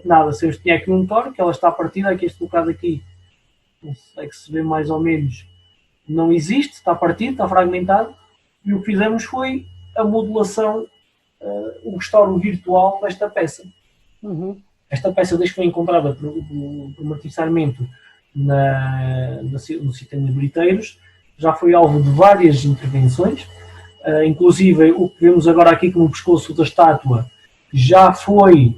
Speaker 2: nada. Sabemos que tinha aqui um torque, ela está partida, aqui este bocado aqui, não sei que se vê mais ou menos, não existe, está partido, está fragmentado, e o que fizemos foi a modelação, o restauro virtual desta peça. Esta peça, desde que foi encontrada por Martins Sarmento no sítio de Briteiros, já foi alvo de várias intervenções, inclusive o que vemos agora aqui como o pescoço da estátua já foi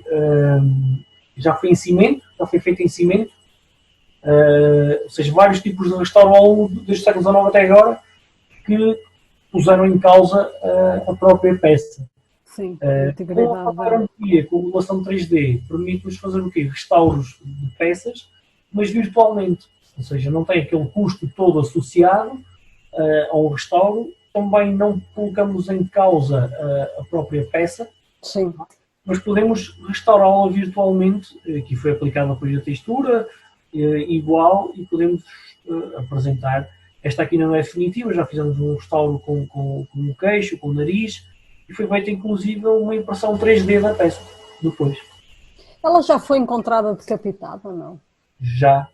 Speaker 2: em cimento, já foi feito em cimento, ou seja, vários tipos de restauro ao longo desde o século XIX até agora que puseram em causa a própria peça.
Speaker 1: Sim,
Speaker 2: com a fotografia, com a modelação 3D, permite-nos fazer o quê? Restauros de peças, mas virtualmente. Ou seja, não tem aquele custo todo associado ao restauro. Também não colocamos em causa a própria peça.
Speaker 1: Sim.
Speaker 2: Mas podemos restaurá-la virtualmente. Aqui foi aplicada depois a textura igual e podemos apresentar. Esta aqui não é definitiva, já fizemos um restauro com o queixo, com o nariz, e foi feita inclusive uma impressão 3D da peça depois.
Speaker 1: Ela já foi encontrada decapitada ou não?
Speaker 2: Já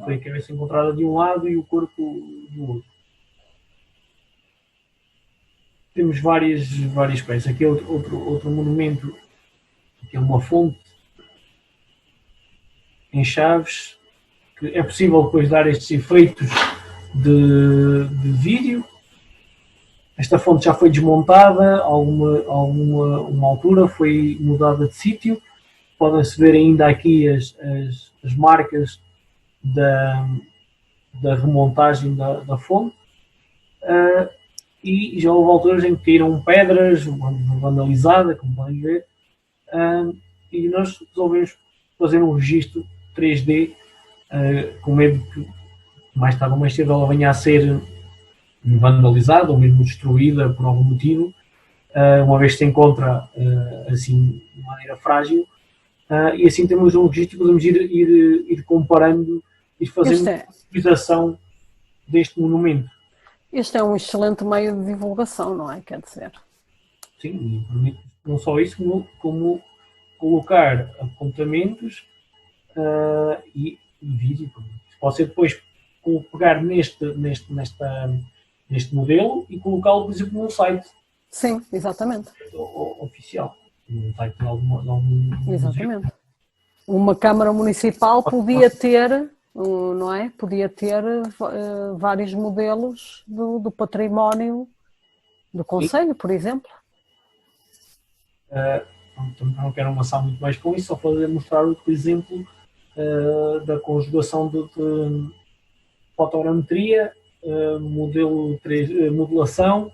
Speaker 2: foi a cabeça encontrada de um lado e o corpo do outro. Temos várias peças. Aqui é outro monumento, que é uma fonte em Chaves, que é possível depois dar estes efeitos de vídeo. Esta fonte já foi desmontada, uma altura foi mudada de sítio. Podem-se ver ainda aqui as marcas da remontagem da fonte. E já houve alturas em que caíram pedras, vandalizada, como podem ver. E nós resolvemos fazer um registro 3D, com medo que mais tarde ou mais cedo ela venha a ser vandalizada ou mesmo destruída por algum motivo, uma vez que se encontra assim de maneira frágil, e assim temos um registro e podemos ir comparando e fazendo a utilização deste monumento.
Speaker 1: Este é um excelente meio de divulgação, não é? Quer dizer.
Speaker 2: Sim, permite não só isso, como colocar apontamentos e vídeo. Pode ser depois pegar neste modelo e colocá-lo, por exemplo, num site.
Speaker 1: Sim, exatamente.
Speaker 2: Oficial. Num site de algum
Speaker 1: exatamente. Uma Câmara Municipal podia ter, não é? Podia ter vários modelos do património do Conselho, por exemplo.
Speaker 2: Não quero amassar muito mais com isso, só mostrar outro exemplo da conjugação de fotogrametria, modelo 3, modelação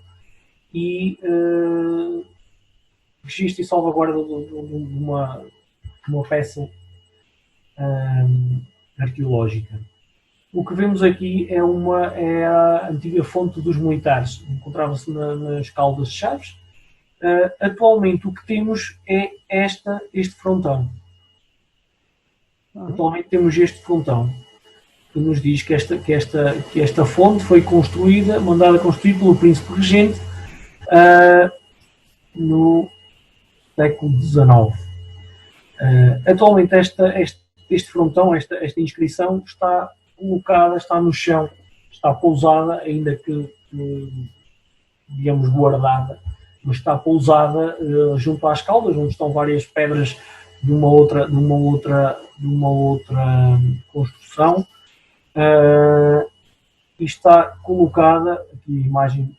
Speaker 2: e registro e salvaguarda de uma peça arqueológica. O que vemos aqui é a antiga fonte dos militares, encontrava-se nas Caldas de Chaves. Atualmente o que temos é este frontão. Atualmente temos este frontão, que nos diz que esta fonte foi mandada construir pelo príncipe regente no século XIX. Atualmente este frontão, esta inscrição está colocada, está no chão, está pousada, ainda que digamos guardada, mas está pousada junto às Caldas, onde estão várias pedras de uma outra construção, e está colocada aqui a imagem,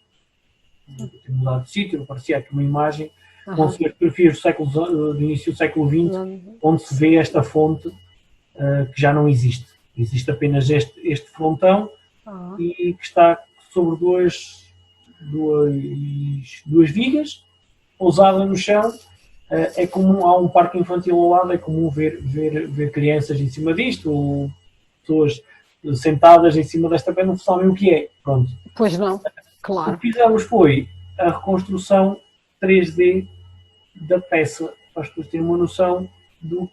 Speaker 2: tem mudado de sítio, parecia aqui uma imagem com fotografias do início do século XX, onde se vê esta fonte que já não existe. Existe apenas este frontão e que está sobre duas vigas, pousada no chão. É comum, há um parque infantil ao lado, é comum ver crianças em cima disto, ou pessoas sentadas em cima desta pedra, não sabem o que é. Pronto.
Speaker 1: Pois não, claro.
Speaker 2: O que fizemos foi a reconstrução 3D da peça, para as pessoas terem uma noção do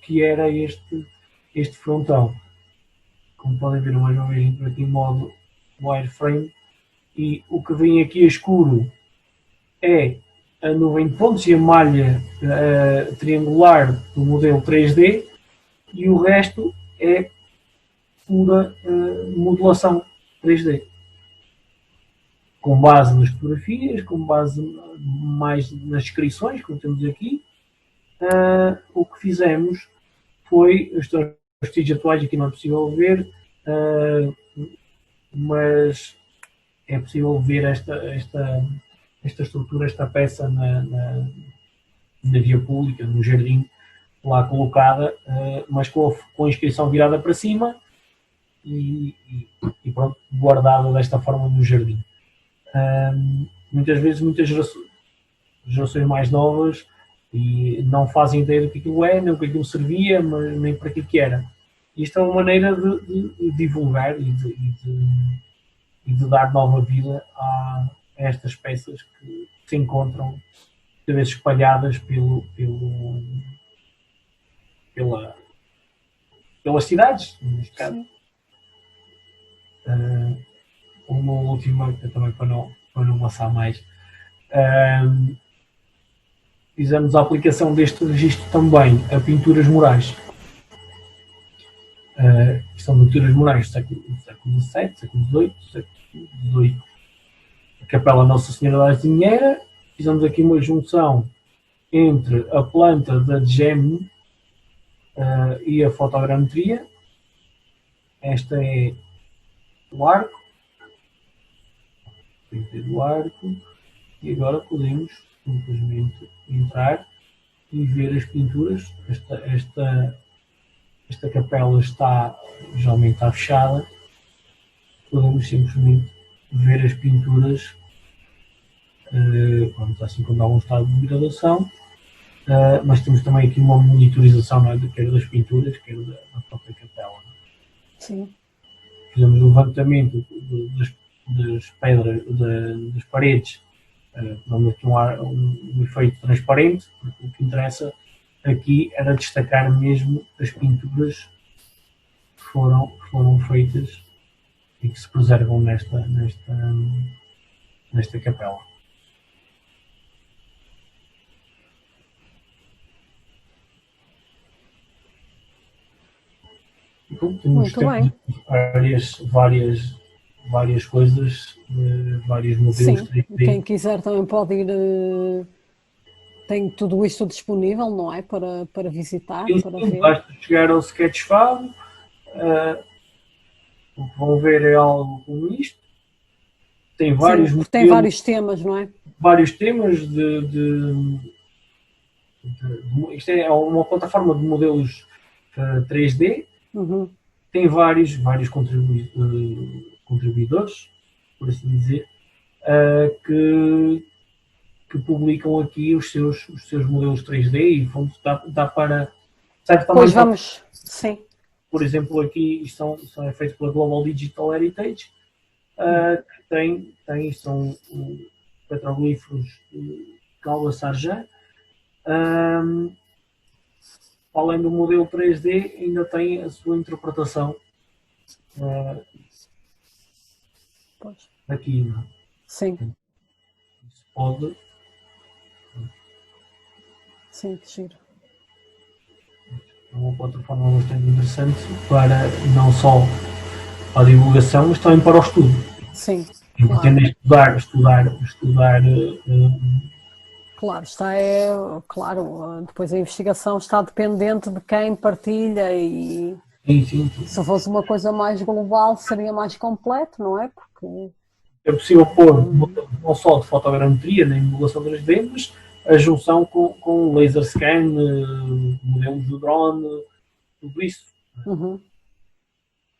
Speaker 2: que era este frontão. Como podem ver, mais uma vez, entro aqui em modo wireframe, e o que vem aqui a escuro é a nuvem de pontos e a malha triangular do modelo 3D, e o resto é pura modelação 3D. Com base nas fotografias, com base mais nas descrições, como temos aqui, o que fizemos foi, os vestígios atuais aqui não é possível ver, mas é possível ver esta estrutura, esta peça na via pública, no jardim, lá colocada, mas com a inscrição virada para cima e pronto, guardada desta forma no jardim. Muitas vezes, muitas gerações mais novas e não fazem ideia do que aquilo é, nem o que aquilo servia, nem para que era. Isto é uma maneira de divulgar e de dar nova vida a estas peças que se encontram muitas vezes espalhadas pelas cidades, neste caso. Uma última, também para não passar mais. Fizemos a aplicação deste registro também a pinturas murais. São pinturas murais do século XVII, século XVIII, século XVIII. A Capela Nossa Senhora das Dinheira. Fizemos aqui uma junção entre a planta da gemme e a fotogrametria. Esta é o arco. Do arco, e agora podemos simplesmente entrar e ver as pinturas. Esta capela geralmente está fechada. Podemos simplesmente ver as pinturas, assim como algum estado de degradação, mas temos também aqui uma monitorização, não é, quer das pinturas, quer da própria capela.
Speaker 1: Sim.
Speaker 2: Fizemos um levantamento das pedras, das paredes, dando aqui um efeito transparente, porque o que interessa aqui era destacar mesmo as pinturas que foram feitas e que se preservam nesta capela. Então, temos várias coisas, vários modelos.
Speaker 1: Sim,
Speaker 2: 3D.
Speaker 1: Quem quiser também pode ir, tem tudo isto disponível, não é? Para visitar, para ver.
Speaker 2: Basta chegar ao Sketchfab, o que vão ver é algo como isto. Tem vários
Speaker 1: Sim,
Speaker 2: modelos,
Speaker 1: tem vários temas, não é?
Speaker 2: vários temas isto é uma plataforma de modelos 3D.
Speaker 1: Uhum.
Speaker 2: Tem vários contribuidores, por assim dizer, que publicam aqui os seus modelos 3D e dá para... Serve também
Speaker 1: Pois vamos, sim.
Speaker 2: Por exemplo, aqui isto é feito pela Global Digital Heritage, que são petroglifos de Calva Sargent. Além do modelo 3D, ainda tem a sua interpretação aqui. Não?
Speaker 1: Sim.
Speaker 2: Isso pode...
Speaker 1: Sim, que giro.
Speaker 2: É uma plataforma bastante interessante para não só a divulgação, mas também para o estudo.
Speaker 1: Sim.
Speaker 2: Quem pretende estudar.
Speaker 1: Claro, claro, depois a investigação está dependente de quem partilha e
Speaker 2: Sim.
Speaker 1: se fosse uma coisa mais global seria mais completo, não é? Porque
Speaker 2: é possível pôr não só de fotogrametria nem modulação 3D, mas a junção com laser scan, modelos do drone, tudo isso.
Speaker 1: Uhum.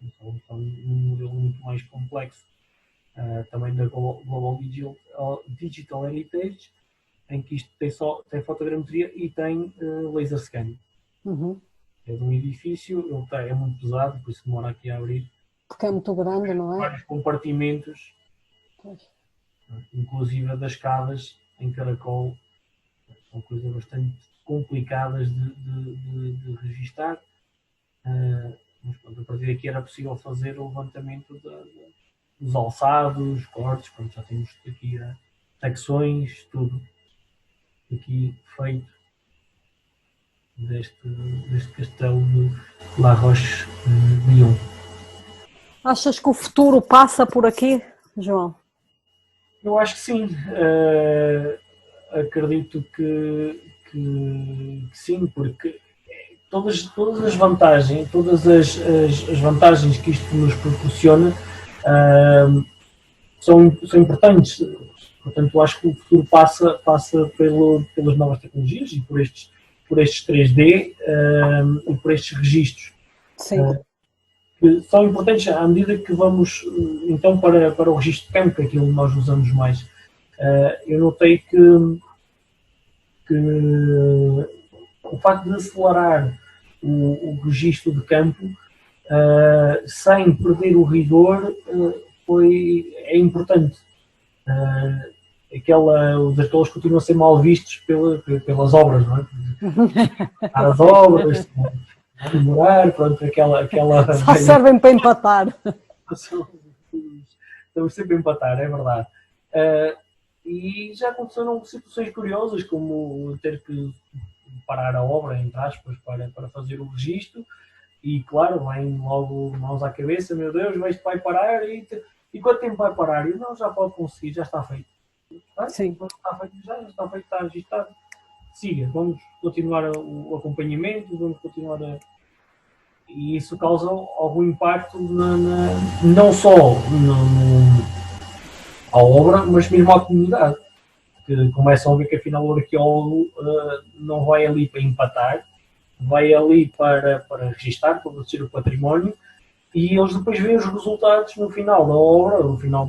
Speaker 2: Então, um modelo muito mais complexo. Também da Global Digital Heritage, em que isto tem fotogrametria e tem laser scan.
Speaker 1: Uhum.
Speaker 2: É de um edifício, é muito pesado, por isso demora aqui a abrir.
Speaker 1: Porque é muito grande, não é?
Speaker 2: Vários compartimentos, inclusive das escadas em caracol, são coisas bastante complicadas de registar. Mas pronto, a partir daqui era possível fazer o levantamento dos alçados, cortes, pronto, já temos aqui secções, tudo aqui feito deste castelo de La Roche-Guyon.
Speaker 1: Achas que o futuro passa por aqui, João?
Speaker 2: Eu acho que sim. Acredito que sim, porque todas as vantagens, todas as vantagens que isto nos proporciona são importantes. Portanto, eu acho que o futuro passa pelas novas tecnologias e por estes 3D e por estes registros.
Speaker 1: Sim.
Speaker 2: Que são importantes à medida que vamos, então, para o registro de campo, que é aquilo que nós usamos mais. Eu notei que o facto de acelerar o registro de campo sem perder o rigor é importante. Os arqueólogos continuam a ser mal vistos pelas obras, não é? As obras, demorar, pronto, aquela
Speaker 1: Só servem para empatar.
Speaker 2: Estamos sempre a empatar, é verdade. E já aconteceram situações curiosas, como ter que parar a obra, entre aspas, para fazer o registro, e claro, vem logo mãos à cabeça, meu Deus, isto vai parar, e quanto tempo vai parar? E não, já pode conseguir, já está feito.
Speaker 1: Sim.
Speaker 2: Está feito, já está feito, está registado. Siga, vamos continuar o acompanhamento, vamos continuar E isso causa algum impacto não só à obra, mas mesmo à comunidade, que começam a ver que afinal o arqueólogo não vai ali para empatar, vai ali para registar, para proteger o património, e eles depois veem os resultados no final da obra, no final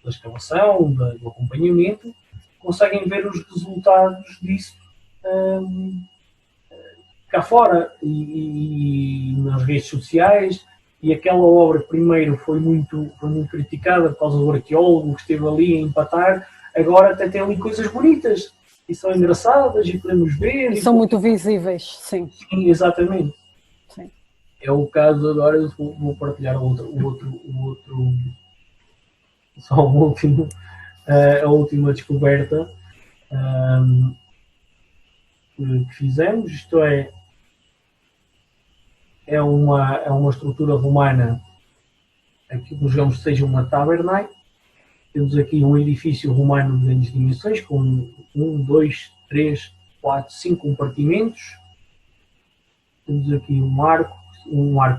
Speaker 2: da escavação, do acompanhamento, conseguem ver os resultados disso cá fora e nas redes sociais, e aquela obra primeiro foi muito criticada por causa do arqueólogo que esteve ali a empatar, agora até tem ali coisas bonitas e são engraçadas e podemos ver.
Speaker 1: E são muito visíveis, sim.
Speaker 2: Sim, exatamente.
Speaker 1: Sim.
Speaker 2: É o caso agora, eu vou partilhar o outro, só o último, a última descoberta que fizemos, isto é uma estrutura romana, aquilo que digamos que seja uma tabernae. Temos aqui um edifício romano de grandes dimensões, com 1, 2, 3, 4, 5 compartimentos. Temos aqui um arco,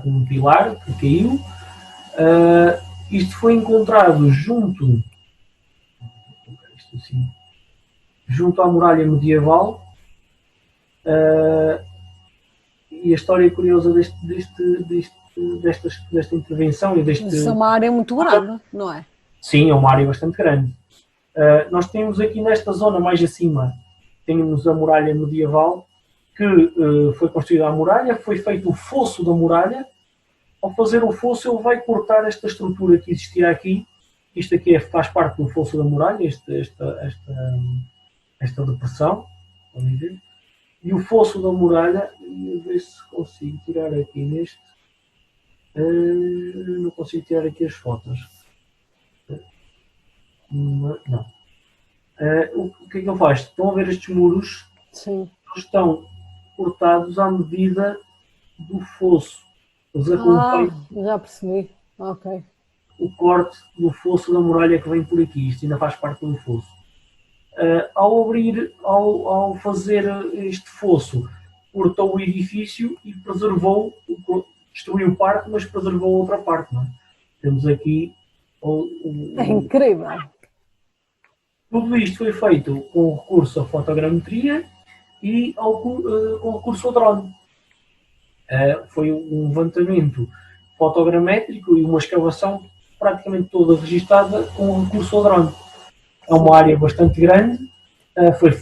Speaker 2: um pilar que caiu. Isto foi encontrado junto à muralha medieval. E a história curiosa desta intervenção e deste...
Speaker 1: Isso é uma área muito grande, não é?
Speaker 2: Sim, é uma área bastante grande. Nós temos aqui nesta zona mais acima, temos a muralha medieval, que foi construída a muralha, foi feito o fosso da muralha. Ao fazer o fosso, ele vai cortar esta estrutura que existia aqui. Isto aqui faz parte do fosso da muralha, esta depressão. Podem ver. E o fosso da muralha, eu ver se consigo tirar aqui neste. Não consigo tirar aqui as fotos. Não. O que é que ele faz? Estão a ver estes muros?
Speaker 1: Sim.
Speaker 2: Eles estão cortados à medida do fosso. Eles acompanham
Speaker 1: já percebi. Ok.
Speaker 2: o corte do fosso da muralha que vem por aqui. Isto ainda faz parte do fosso. Ao fazer este fosso, cortou o edifício e destruiu parte, mas preservou outra parte. Não é? Temos aqui
Speaker 1: é incrível.
Speaker 2: Tudo isto foi feito com recurso à fotogrametria e com recurso ao drone. Foi um levantamento fotogramétrico e uma escavação praticamente toda registada com recurso ao drone. É uma área bastante grande,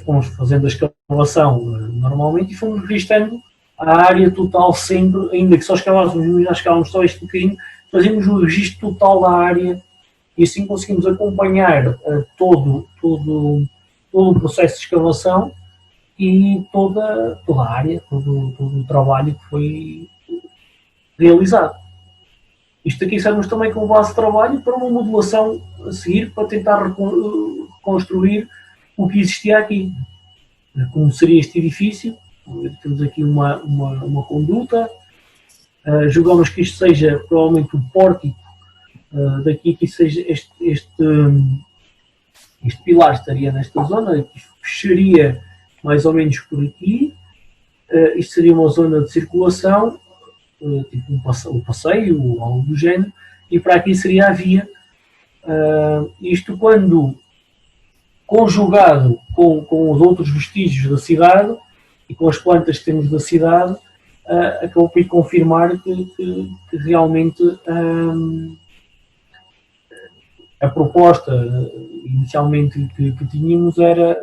Speaker 2: fomos fazendo a escavação normalmente e fomos registando a área total sempre, ainda que só escavávamos só este bocadinho, fazíamos o registro total da área e assim conseguimos acompanhar todo o processo de escavação e toda a área, todo o trabalho que foi realizado. Isto aqui serve-nos também como base de trabalho para uma modelação a seguir, para tentar reconstruir o que existia aqui. Como seria este edifício, temos aqui uma conduta, julgamos que isto seja provavelmente o pórtico daqui, que seja este pilar estaria nesta zona, que fecharia mais ou menos por aqui. Isto seria uma zona de circulação, tipo um passeio ou algo do género, e para aqui seria a via. Isto quando conjugado com os outros vestígios da cidade e com as plantas que temos da cidade, acabou por confirmar que realmente a proposta inicialmente que tínhamos era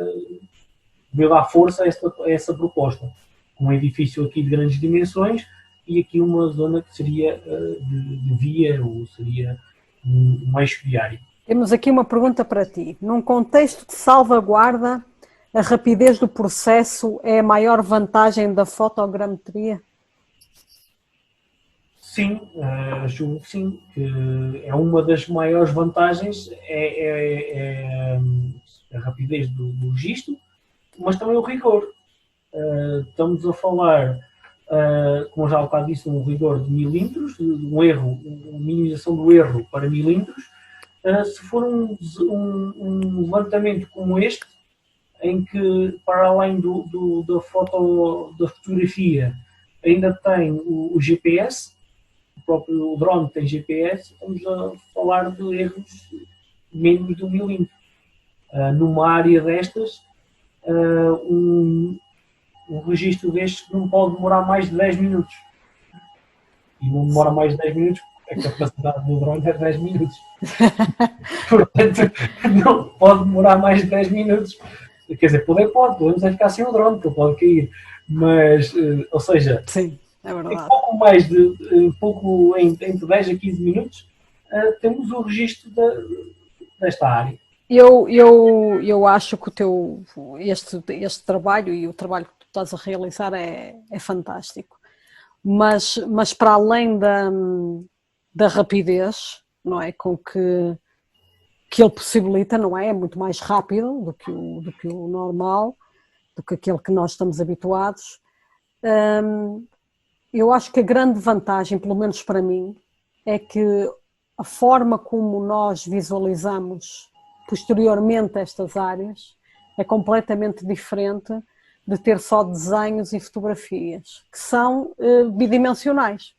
Speaker 2: ver dar força a essa proposta. Um edifício aqui de grandes dimensões e aqui uma zona que seria de via ou seria um eixo viário.
Speaker 1: Temos aqui uma pergunta para ti. Num contexto de salvaguarda, a rapidez do processo é a maior vantagem da fotogrametria?
Speaker 2: Sim, julgo que sim. Que é uma das maiores vantagens, é a rapidez do registro, mas também o rigor. Estamos a falar, como já há bocado disse, um rigor de milímetros, uma minimização do erro para milímetros. Se for um levantamento como este, em que, para além da fotografia, ainda tem o GPS, o próprio drone tem GPS, estamos a falar de erros menos de 1 milímetro. Numa área destas, um registro destes não pode demorar mais de 10 minutos. E não demora mais de 10 minutos, a capacidade do drone é 10 minutos. Portanto, não pode demorar mais de 10 minutos. Quer dizer, podemos ficar sem o drone, porque ele pode cair. Mas, ou seja,
Speaker 1: sim, é
Speaker 2: Em
Speaker 1: verdade.
Speaker 2: pouco mais de, entre 10 a 15 minutos, temos o registro desta área.
Speaker 1: Eu acho que este trabalho e o trabalho que tu estás a realizar é fantástico. Mas para além da rapidez, não é, com que ele possibilita, não é? É muito mais rápido do que o normal, do que aquele que nós estamos habituados. Eu acho que a grande vantagem, pelo menos para mim, é que a forma como nós visualizamos posteriormente estas áreas é completamente diferente de ter só desenhos e fotografias, que são bidimensionais.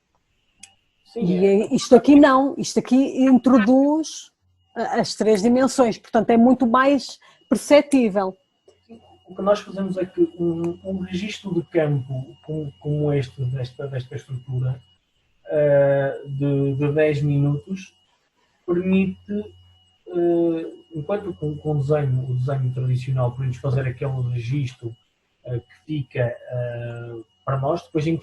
Speaker 2: Sim,
Speaker 1: E isto aqui não, isto aqui introduz as 3 dimensões, portanto é muito mais perceptível.
Speaker 2: o que nós fazemos é que um registro de campo como desta estrutura de 10 minutos permite, enquanto com o desenho tradicional podemos fazer aquele registro que fica para nós, depois em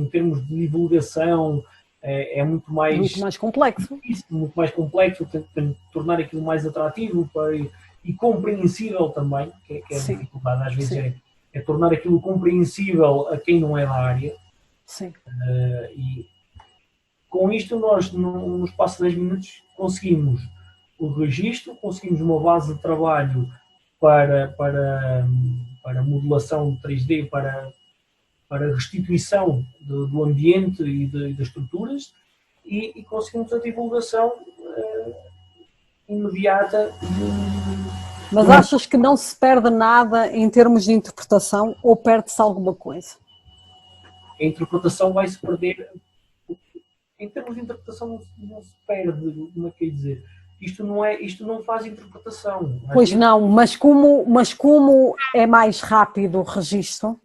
Speaker 2: termos de divulgação é muito
Speaker 1: mais complexo.
Speaker 2: Muito mais complexo, tem que tornar aquilo mais atrativo e compreensível também, que é a dificuldade às vezes é tornar aquilo compreensível a quem não é da área.
Speaker 1: Sim.
Speaker 2: E com isto nós, no espaço de 10 minutos, conseguimos o registro, conseguimos uma base de trabalho para modelação de 3D, para restituição do ambiente e das estruturas, e conseguimos a divulgação imediata.
Speaker 1: Mas achas que não se perde nada em termos de interpretação ou perde-se alguma coisa?
Speaker 2: A interpretação vai-se perder. Em termos de interpretação não se perde, como é que é dizer? Isto não faz interpretação.
Speaker 1: Pois não, mas como é mais rápido o registro,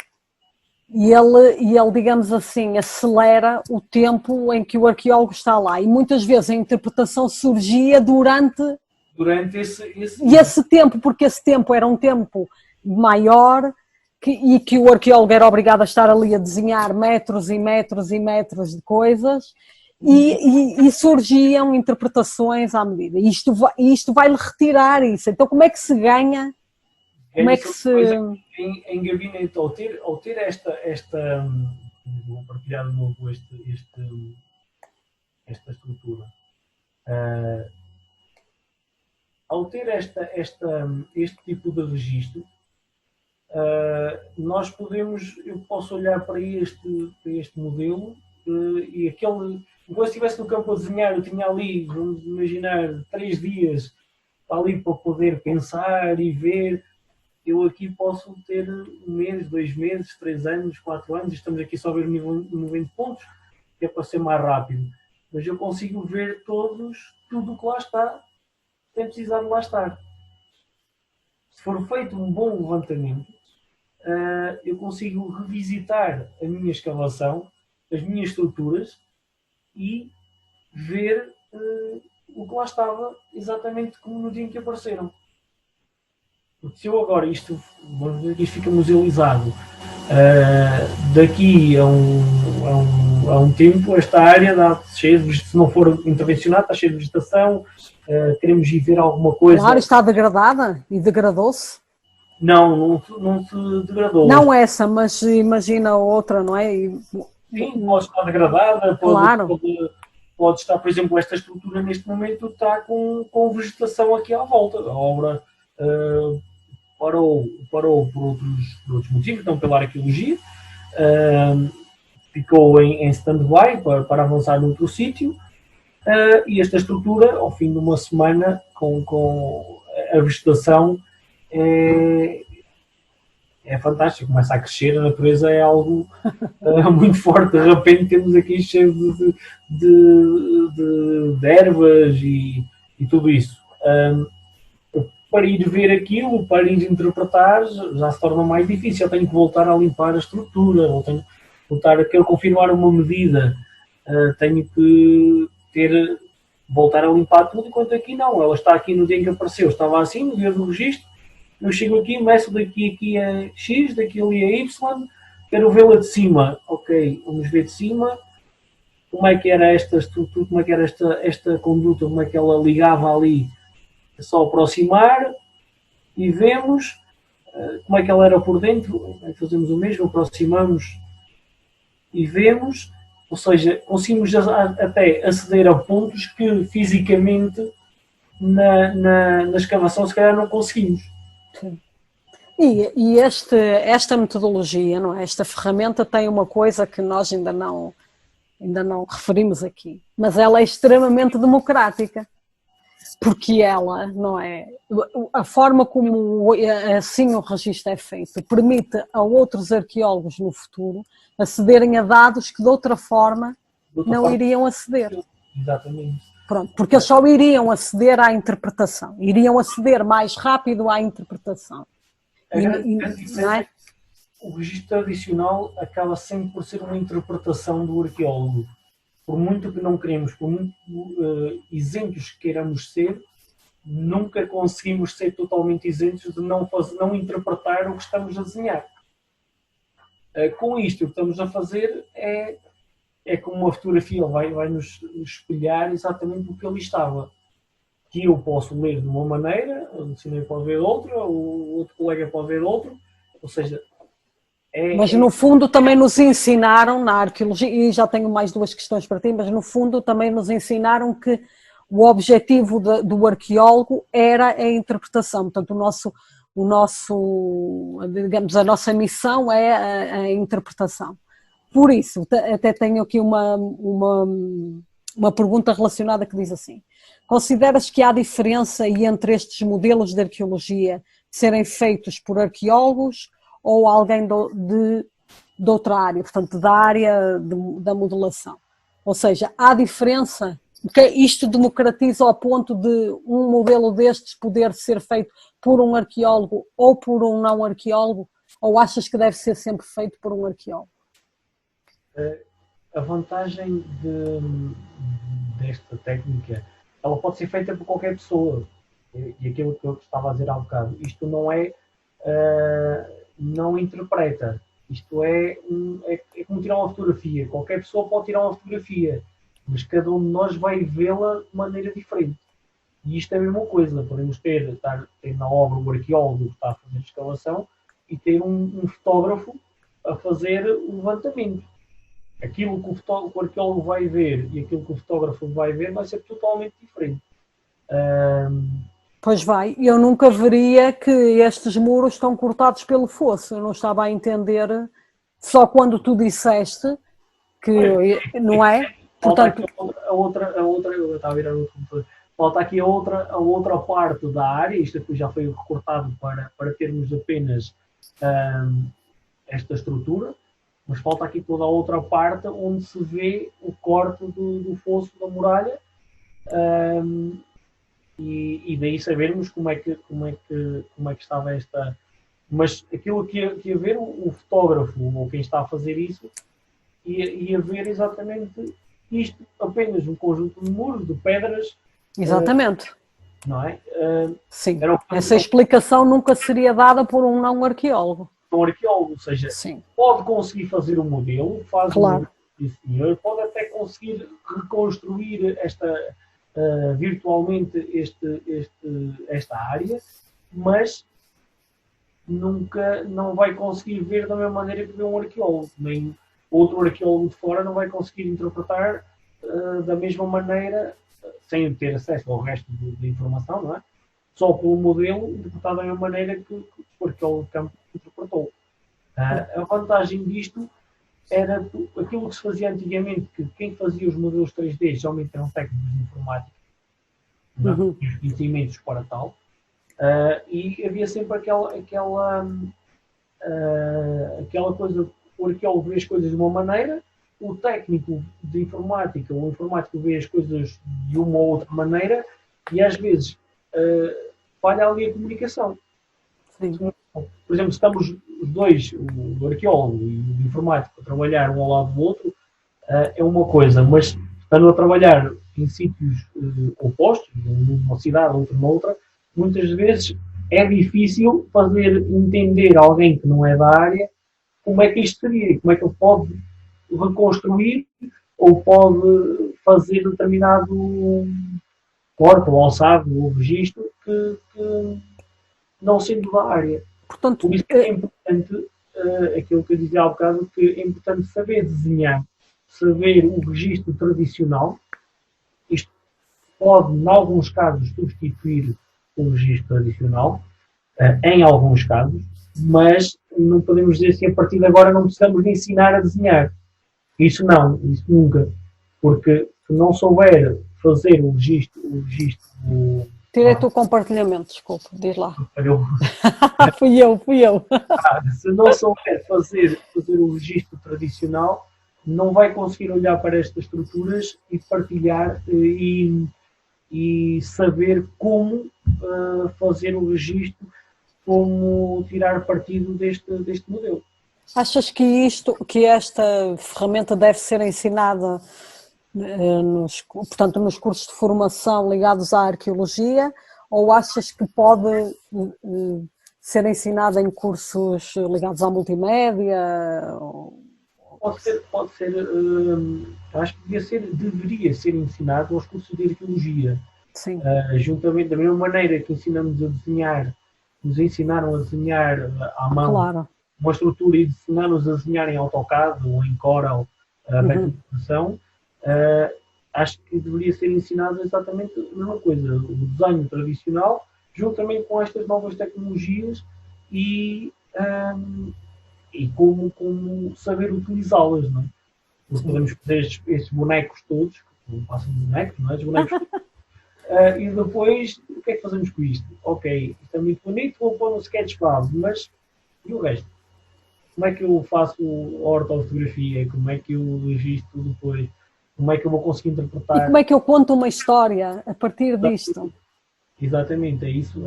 Speaker 1: e ele, digamos assim, acelera o tempo em que o arqueólogo está lá. E muitas vezes a interpretação surgia durante esse tempo, porque esse tempo era um tempo maior e que o arqueólogo era obrigado a estar ali a desenhar metros e metros e metros de coisas e surgiam interpretações à medida. E isto vai-lhe retirar isso. Então como é que se ganha? Como é que se...
Speaker 2: Em gabinete, ao ter esta vou partilhar de novo esta estrutura, ao ter este tipo de registro, eu posso olhar para este modelo e enquanto estivesse no campo a desenhar, eu tinha ali, vamos imaginar, 3 dias ali para poder pensar e ver. Eu aqui posso ter 1 mês, 2 meses, 3 anos, 4 anos, estamos aqui só a ver 90 pontos, que é para ser mais rápido. Mas eu consigo ver tudo o que lá está, sem precisar de lá estar. Se for feito um bom levantamento, eu consigo revisitar a minha escavação, as minhas estruturas e ver o que lá estava exatamente como no dia em que apareceram. Porque se eu agora isto fica musealizado, daqui a um tempo, esta área se não for intervencionada, está cheia de vegetação, queremos ir ver alguma coisa.
Speaker 1: Claro, está degradada e degradou-se.
Speaker 2: Não se degradou.
Speaker 1: Não essa, mas imagina outra, não é?
Speaker 2: Sim, pode estar degradada, pode estar, por exemplo, esta estrutura neste momento está com vegetação aqui à volta. A obra parou por outros motivos, então pela arqueologia, ficou em stand-by para avançar noutro sítio, e esta estrutura, ao fim de uma semana, com a vegetação, é fantástico, começa a crescer, a natureza é algo muito forte, de repente temos aqui cheio de ervas e tudo isso. Para ir ver aquilo, para ir interpretar, já se torna mais difícil. Eu tenho que voltar a limpar a estrutura, quero confirmar uma medida, tenho que voltar a limpar tudo, enquanto aqui não. Ela está aqui no dia em que apareceu, estava assim, no dia do registro, eu chego aqui, meço daqui a X, daqui ali a Y, quero vê-la de cima. Ok, vamos ver de cima como é que era esta estrutura, como é que era esta conduta, como é que ela ligava ali. É só aproximar e vemos como é que ela era por dentro. Fazemos o mesmo, aproximamos e vemos, ou seja, conseguimos até aceder a pontos que fisicamente na escavação se calhar não conseguimos.
Speaker 1: Sim. E esta metodologia, não é? Esta ferramenta tem uma coisa que nós ainda não referimos aqui, mas ela é extremamente democrática, porque ela, não é? A forma como assim o registro é feito permite a outros arqueólogos no futuro acederem a dados que de outra forma não iriam aceder.
Speaker 2: Exatamente.
Speaker 1: Pronto, porque eles só iriam aceder à interpretação, iriam aceder mais rápido à interpretação.
Speaker 2: Não é? O registro tradicional acaba sempre por ser uma interpretação do arqueólogo. Por muito que não queremos, por muito isentos que queiramos ser, nunca conseguimos ser totalmente isentos de não interpretar o que estamos a desenhar. Com isto, o que estamos a fazer é como uma fotografia, vai nos espelhar exatamente o que ali estava. Que eu posso ler de uma maneira, o ensinador pode ver de outra, o outro colega pode ver de outra, ou seja...
Speaker 1: Mas no fundo também nos ensinaram na arqueologia, e já tenho mais duas questões para ti, mas no fundo também nos ensinaram que o objetivo do arqueólogo era a interpretação, portanto digamos, a nossa missão é a interpretação. Por isso, até tenho aqui uma pergunta relacionada que diz assim: consideras que há diferença entre estes modelos de arqueologia serem feitos por arqueólogos ou alguém de outra área, portanto, da área da modelação? Ou seja, há diferença? Porque isto democratiza ao ponto de um modelo destes poder ser feito por um arqueólogo ou por um não arqueólogo? Ou achas que deve ser sempre feito por um arqueólogo?
Speaker 2: A vantagem desta técnica, ela pode ser feita por qualquer pessoa. E aquilo que eu estava a dizer há um bocado, isto não é... não interpreta. Isto é como tirar uma fotografia. Qualquer pessoa pode tirar uma fotografia, mas cada um de nós vai vê-la de maneira diferente. E isto é a mesma coisa. Podemos ter na obra o arqueólogo que está a fazer a escavação e ter um fotógrafo a fazer o levantamento. Aquilo que o arqueólogo vai ver e aquilo que o fotógrafo vai ver vai ser totalmente diferente.
Speaker 1: Pois vai, eu nunca veria que estes muros estão cortados pelo fosso, eu não estava a entender, só quando tu disseste que, não é?
Speaker 2: Portanto, eu estava a virar outro computador. Falta aqui a outra parte da área, isto depois já foi recortado para termos apenas esta estrutura, mas falta aqui toda a outra parte onde se vê o corte do fosso da muralha. E daí sabermos como é que estava esta... Mas aquilo que ia ver o fotógrafo, ou quem está a fazer isso, ia ver exatamente isto, apenas um conjunto de muros, de pedras.
Speaker 1: Exatamente.
Speaker 2: Não é?
Speaker 1: Sim, essa explicação nunca seria dada por um não arqueólogo.
Speaker 2: Um arqueólogo, ou seja, sim, pode conseguir fazer um modelo, faz
Speaker 1: claro.
Speaker 2: Senhor, pode até conseguir reconstruir virtualmente esta área, mas nunca não vai conseguir ver da mesma maneira que vê um arqueólogo. Nem outro arqueólogo de fora não vai conseguir interpretar da mesma maneira, sem ter acesso ao resto da informação, não é? Só pelo modelo, interpretado da mesma maneira que o arqueólogo de campo interpretou. A vantagem disto era aquilo que se fazia antigamente, que quem fazia os modelos 3D geralmente eram técnicos de informática, não tinha os conhecimentos para tal, e havia sempre aquela coisa, o arqueólogo vê as coisas de uma maneira, o técnico de informática, o informático vê as coisas de uma ou outra maneira, e às vezes falha ali a comunicação.
Speaker 1: Sim.
Speaker 2: Por exemplo, estamos os dois, o arqueólogo e o informático, a trabalhar um ao lado do outro, é uma coisa, mas estando a trabalhar em sítios opostos, numa cidade, outra noutra, muitas vezes é difícil fazer entender alguém que não é da área como é que isto seria, como é que ele pode reconstruir ou pode fazer determinado corte ou alçado ou registro que não sendo da área.
Speaker 1: Portanto,
Speaker 2: Por isso é importante, aquilo que eu dizia há bocado, que é importante saber desenhar, saber o registro tradicional. Isto pode, em alguns casos, substituir o registro tradicional, em alguns casos, mas não podemos dizer assim, a partir de agora não precisamos de ensinar a desenhar. Isso não, isso nunca. Porque se não souber fazer o registro
Speaker 1: tirei-te o compartilhamento, desculpa, diz lá.
Speaker 2: eu,
Speaker 1: Fui eu.
Speaker 2: se não souber fazer o registro tradicional, não vai conseguir olhar para estas estruturas e partilhar e saber como fazer o registro, como tirar partido deste modelo.
Speaker 1: Achas que esta ferramenta deve ser ensinada portanto, nos cursos de formação ligados à arqueologia, ou achas que pode ser ensinada em cursos ligados à multimédia?
Speaker 2: Pode ser, acho que deveria ser ensinado aos cursos de arqueologia.
Speaker 1: Sim.
Speaker 2: Juntamente, da mesma maneira que ensinamos a desenhar, nos ensinaram a desenhar à mão,
Speaker 1: claro,
Speaker 2: uma estrutura e ensinar-nos a desenhar em AutoCAD ou em Corel a vectorização, acho que deveria ser ensinado exatamente a mesma coisa, o desenho tradicional, juntamente com estas novas tecnologias e como saber utilizá-las, não é? Porque podemos fazer estes bonecos todos, que não passam de bonecos, não é? Os bonecos todos. E depois, o que é que fazemos com isto? Ok, isto é muito bonito, vou pôr no Sketchfab, mas e o resto? Como é que eu faço a ortografia? Como é que eu registro depois? Como é que eu vou conseguir interpretar?
Speaker 1: E como é que eu conto uma história a partir disto?
Speaker 2: Exatamente, é isso.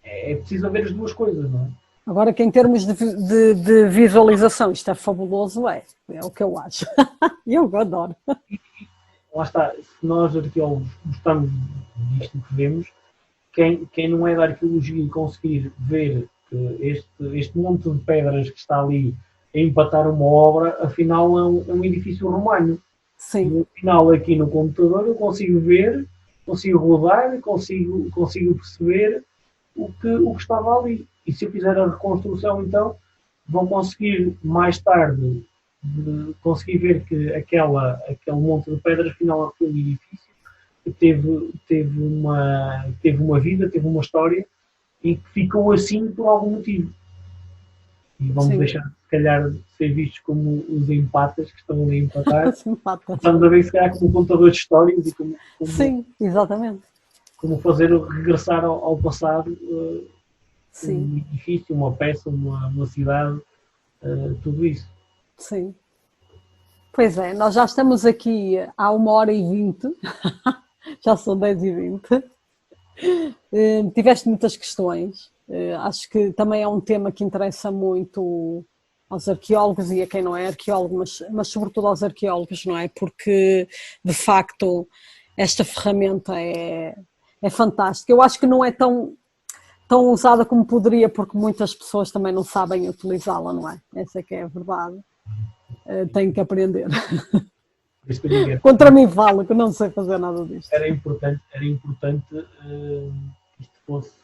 Speaker 2: É preciso haver as duas coisas, não é?
Speaker 1: Agora que em termos de visualização isto é fabuloso, é o que eu acho. Eu adoro.
Speaker 2: Lá está, se nós arqueólogos gostamos disto que vemos, quem não é da arqueologia e conseguir ver que este monte de pedras que está ali a empatar uma obra, afinal é um edifício romano.
Speaker 1: Sim.
Speaker 2: No final, aqui no computador, eu consigo ver, consigo rodar, consigo perceber o que estava ali. E se eu fizer a reconstrução, então, vão conseguir mais tarde conseguir ver que aquele monte de pedras, afinal, foi um edifício que teve uma vida, teve uma história e que ficou assim por algum motivo. E vamos
Speaker 1: Sim.
Speaker 2: deixar, se calhar, de ser vistos como os empatas que estão ali a empatar.
Speaker 1: Empatas.
Speaker 2: Estamos a ver, se calhar, como contadores de histórias e
Speaker 1: Sim, exatamente.
Speaker 2: Como fazer regressar ao passado
Speaker 1: Sim.
Speaker 2: um edifício, uma peça, uma cidade, tudo isso.
Speaker 1: Sim. Pois é, nós já estamos aqui há 1h20, já são 10h20. Tiveste muitas questões. Acho que também é um tema que interessa muito aos arqueólogos e a quem não é arqueólogo, mas sobretudo aos arqueólogos, não é? Porque, de facto, esta ferramenta é fantástica. Eu acho que não é tão usada como poderia, porque muitas pessoas também não sabem utilizá-la, não é? Essa é que é a verdade. Tenho que aprender. Contra mim falo, que não sei fazer nada disto.
Speaker 2: Era importante que isto fosse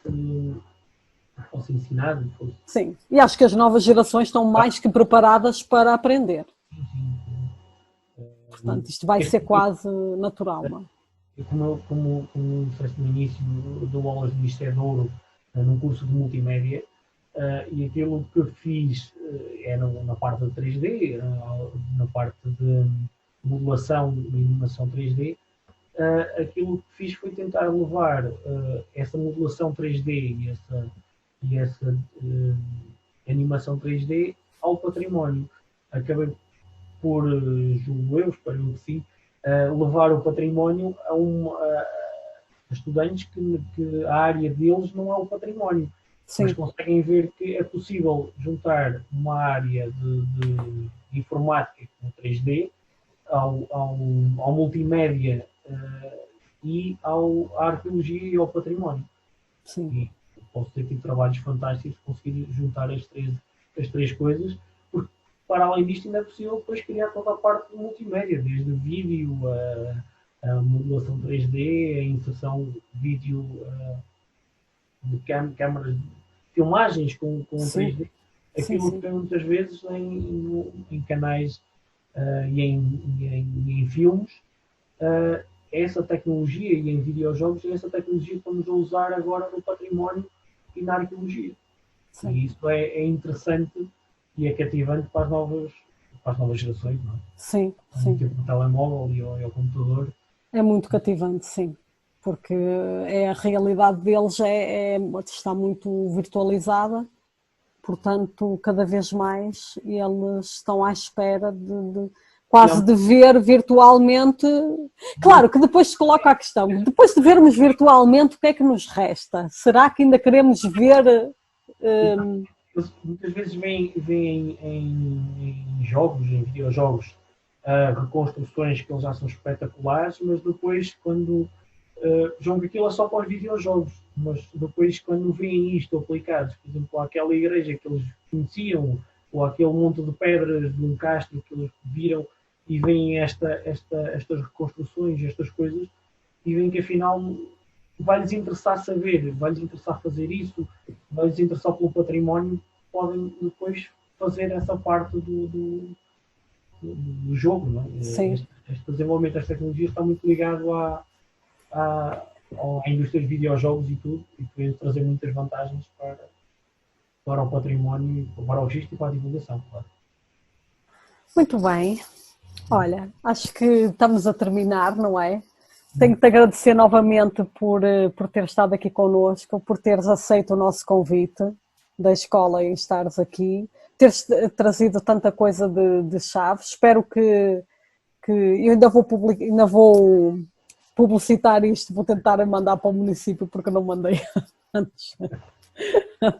Speaker 2: ensinado.
Speaker 1: Sim, e acho que as novas gerações estão mais que preparadas para aprender. Portanto, isto vai ser quase natural, não é?
Speaker 2: Como disseste no início, dou aulas de Ministério de Ouro num curso de multimédia, e aquilo que fiz era na parte de 3D, na parte de modelação e animação 3D. Aquilo que fiz foi tentar levar essa modelação 3D e essa animação 3D ao património. Acabei por, julgo eu, espero que sim, levar o património a estudantes que a área deles não é o património. Sim. Mas conseguem ver que é possível juntar uma área de informática com 3D ao multimédia e à arqueologia e ao património.
Speaker 1: Sim.
Speaker 2: posso ter tido trabalhos fantásticos, conseguir juntar as três coisas, porque para além disto ainda é possível depois criar toda a parte do multimédia, desde vídeo, a modulação 3D, a inserção de vídeo de câmaras, filmagens com
Speaker 1: Sim,
Speaker 2: 3D,
Speaker 1: sim,
Speaker 2: aquilo que
Speaker 1: sim.
Speaker 2: vem muitas vezes em canais e em filmes, essa tecnologia e em videojogos, é essa tecnologia que estamos a usar agora no património e na arqueologia.
Speaker 1: Sim,
Speaker 2: E isso é interessante e é cativante para as novas gerações, não
Speaker 1: sim,
Speaker 2: é?
Speaker 1: sim.
Speaker 2: Tipo o telemóvel e ao computador.
Speaker 1: É muito cativante, sim, porque a realidade deles está muito virtualizada, portanto, cada vez mais eles estão à espera
Speaker 2: E há
Speaker 1: quase de ver virtualmente. Claro que depois se coloca a questão, depois de vermos virtualmente, o que é que nos resta? Será que ainda queremos ver? hum,
Speaker 2: muitas vezes veem em jogos, em videojogos, reconstruções que eles já são espetaculares, mas depois quando jogam que aquilo é só para os videojogos, mas depois quando veem isto aplicado, por exemplo, àquela igreja que eles conheciam, ou aquele monte de pedras de um castro que eles viram e veem estas reconstruções, estas coisas, e veem que afinal vai-lhes interessar saber, vai-lhes interessar fazer isso, vai-lhes interessar pelo património, podem depois fazer essa parte do jogo. Não é?
Speaker 1: sim,
Speaker 2: Este desenvolvimento das tecnologias está muito ligado à, à indústria de videojogos e tudo, e pode trazer muitas vantagens para o património, para o registro e para a divulgação, claro.
Speaker 1: muito bem. Olha, acho que estamos a terminar, não é? Tenho que te agradecer novamente por ter estado aqui connosco, por teres aceito o nosso convite da escola e estares aqui, teres trazido tanta coisa de chave. Espero que eu ainda vou publicitar isto, vou tentar mandar para o município porque não mandei antes,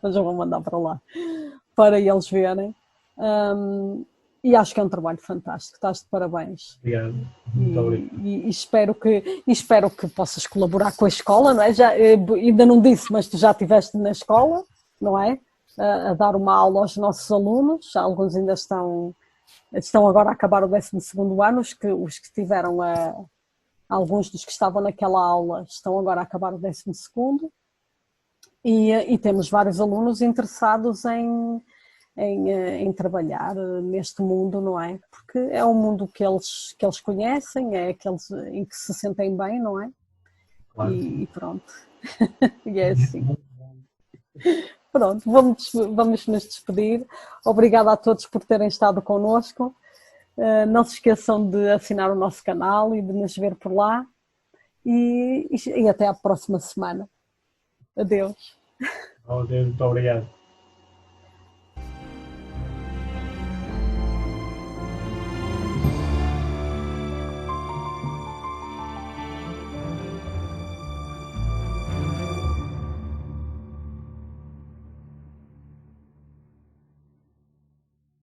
Speaker 1: mas eu vou mandar para lá para eles verem. E acho que é um trabalho fantástico, estás de parabéns.
Speaker 2: Obrigado. Muito obrigado.
Speaker 1: E espero que possas colaborar com a escola, não é? Ainda não disse, mas tu já estiveste na escola, não é? A dar uma aula aos nossos alunos, alguns ainda estão agora a acabar o 12º ano, os que tiveram alguns dos que estavam naquela aula estão agora a acabar o 12º, e temos vários alunos interessados em trabalhar neste mundo, não é? Porque é um mundo que eles conhecem, é aqueles em que se sentem bem, não é?
Speaker 2: Claro que sim.
Speaker 1: E pronto. E é assim. Pronto, vamos nos despedir. Obrigada a todos por terem estado connosco. Não se esqueçam de assinar o nosso canal e de nos ver por lá. E até à próxima semana. Adeus.
Speaker 2: Muito obrigado.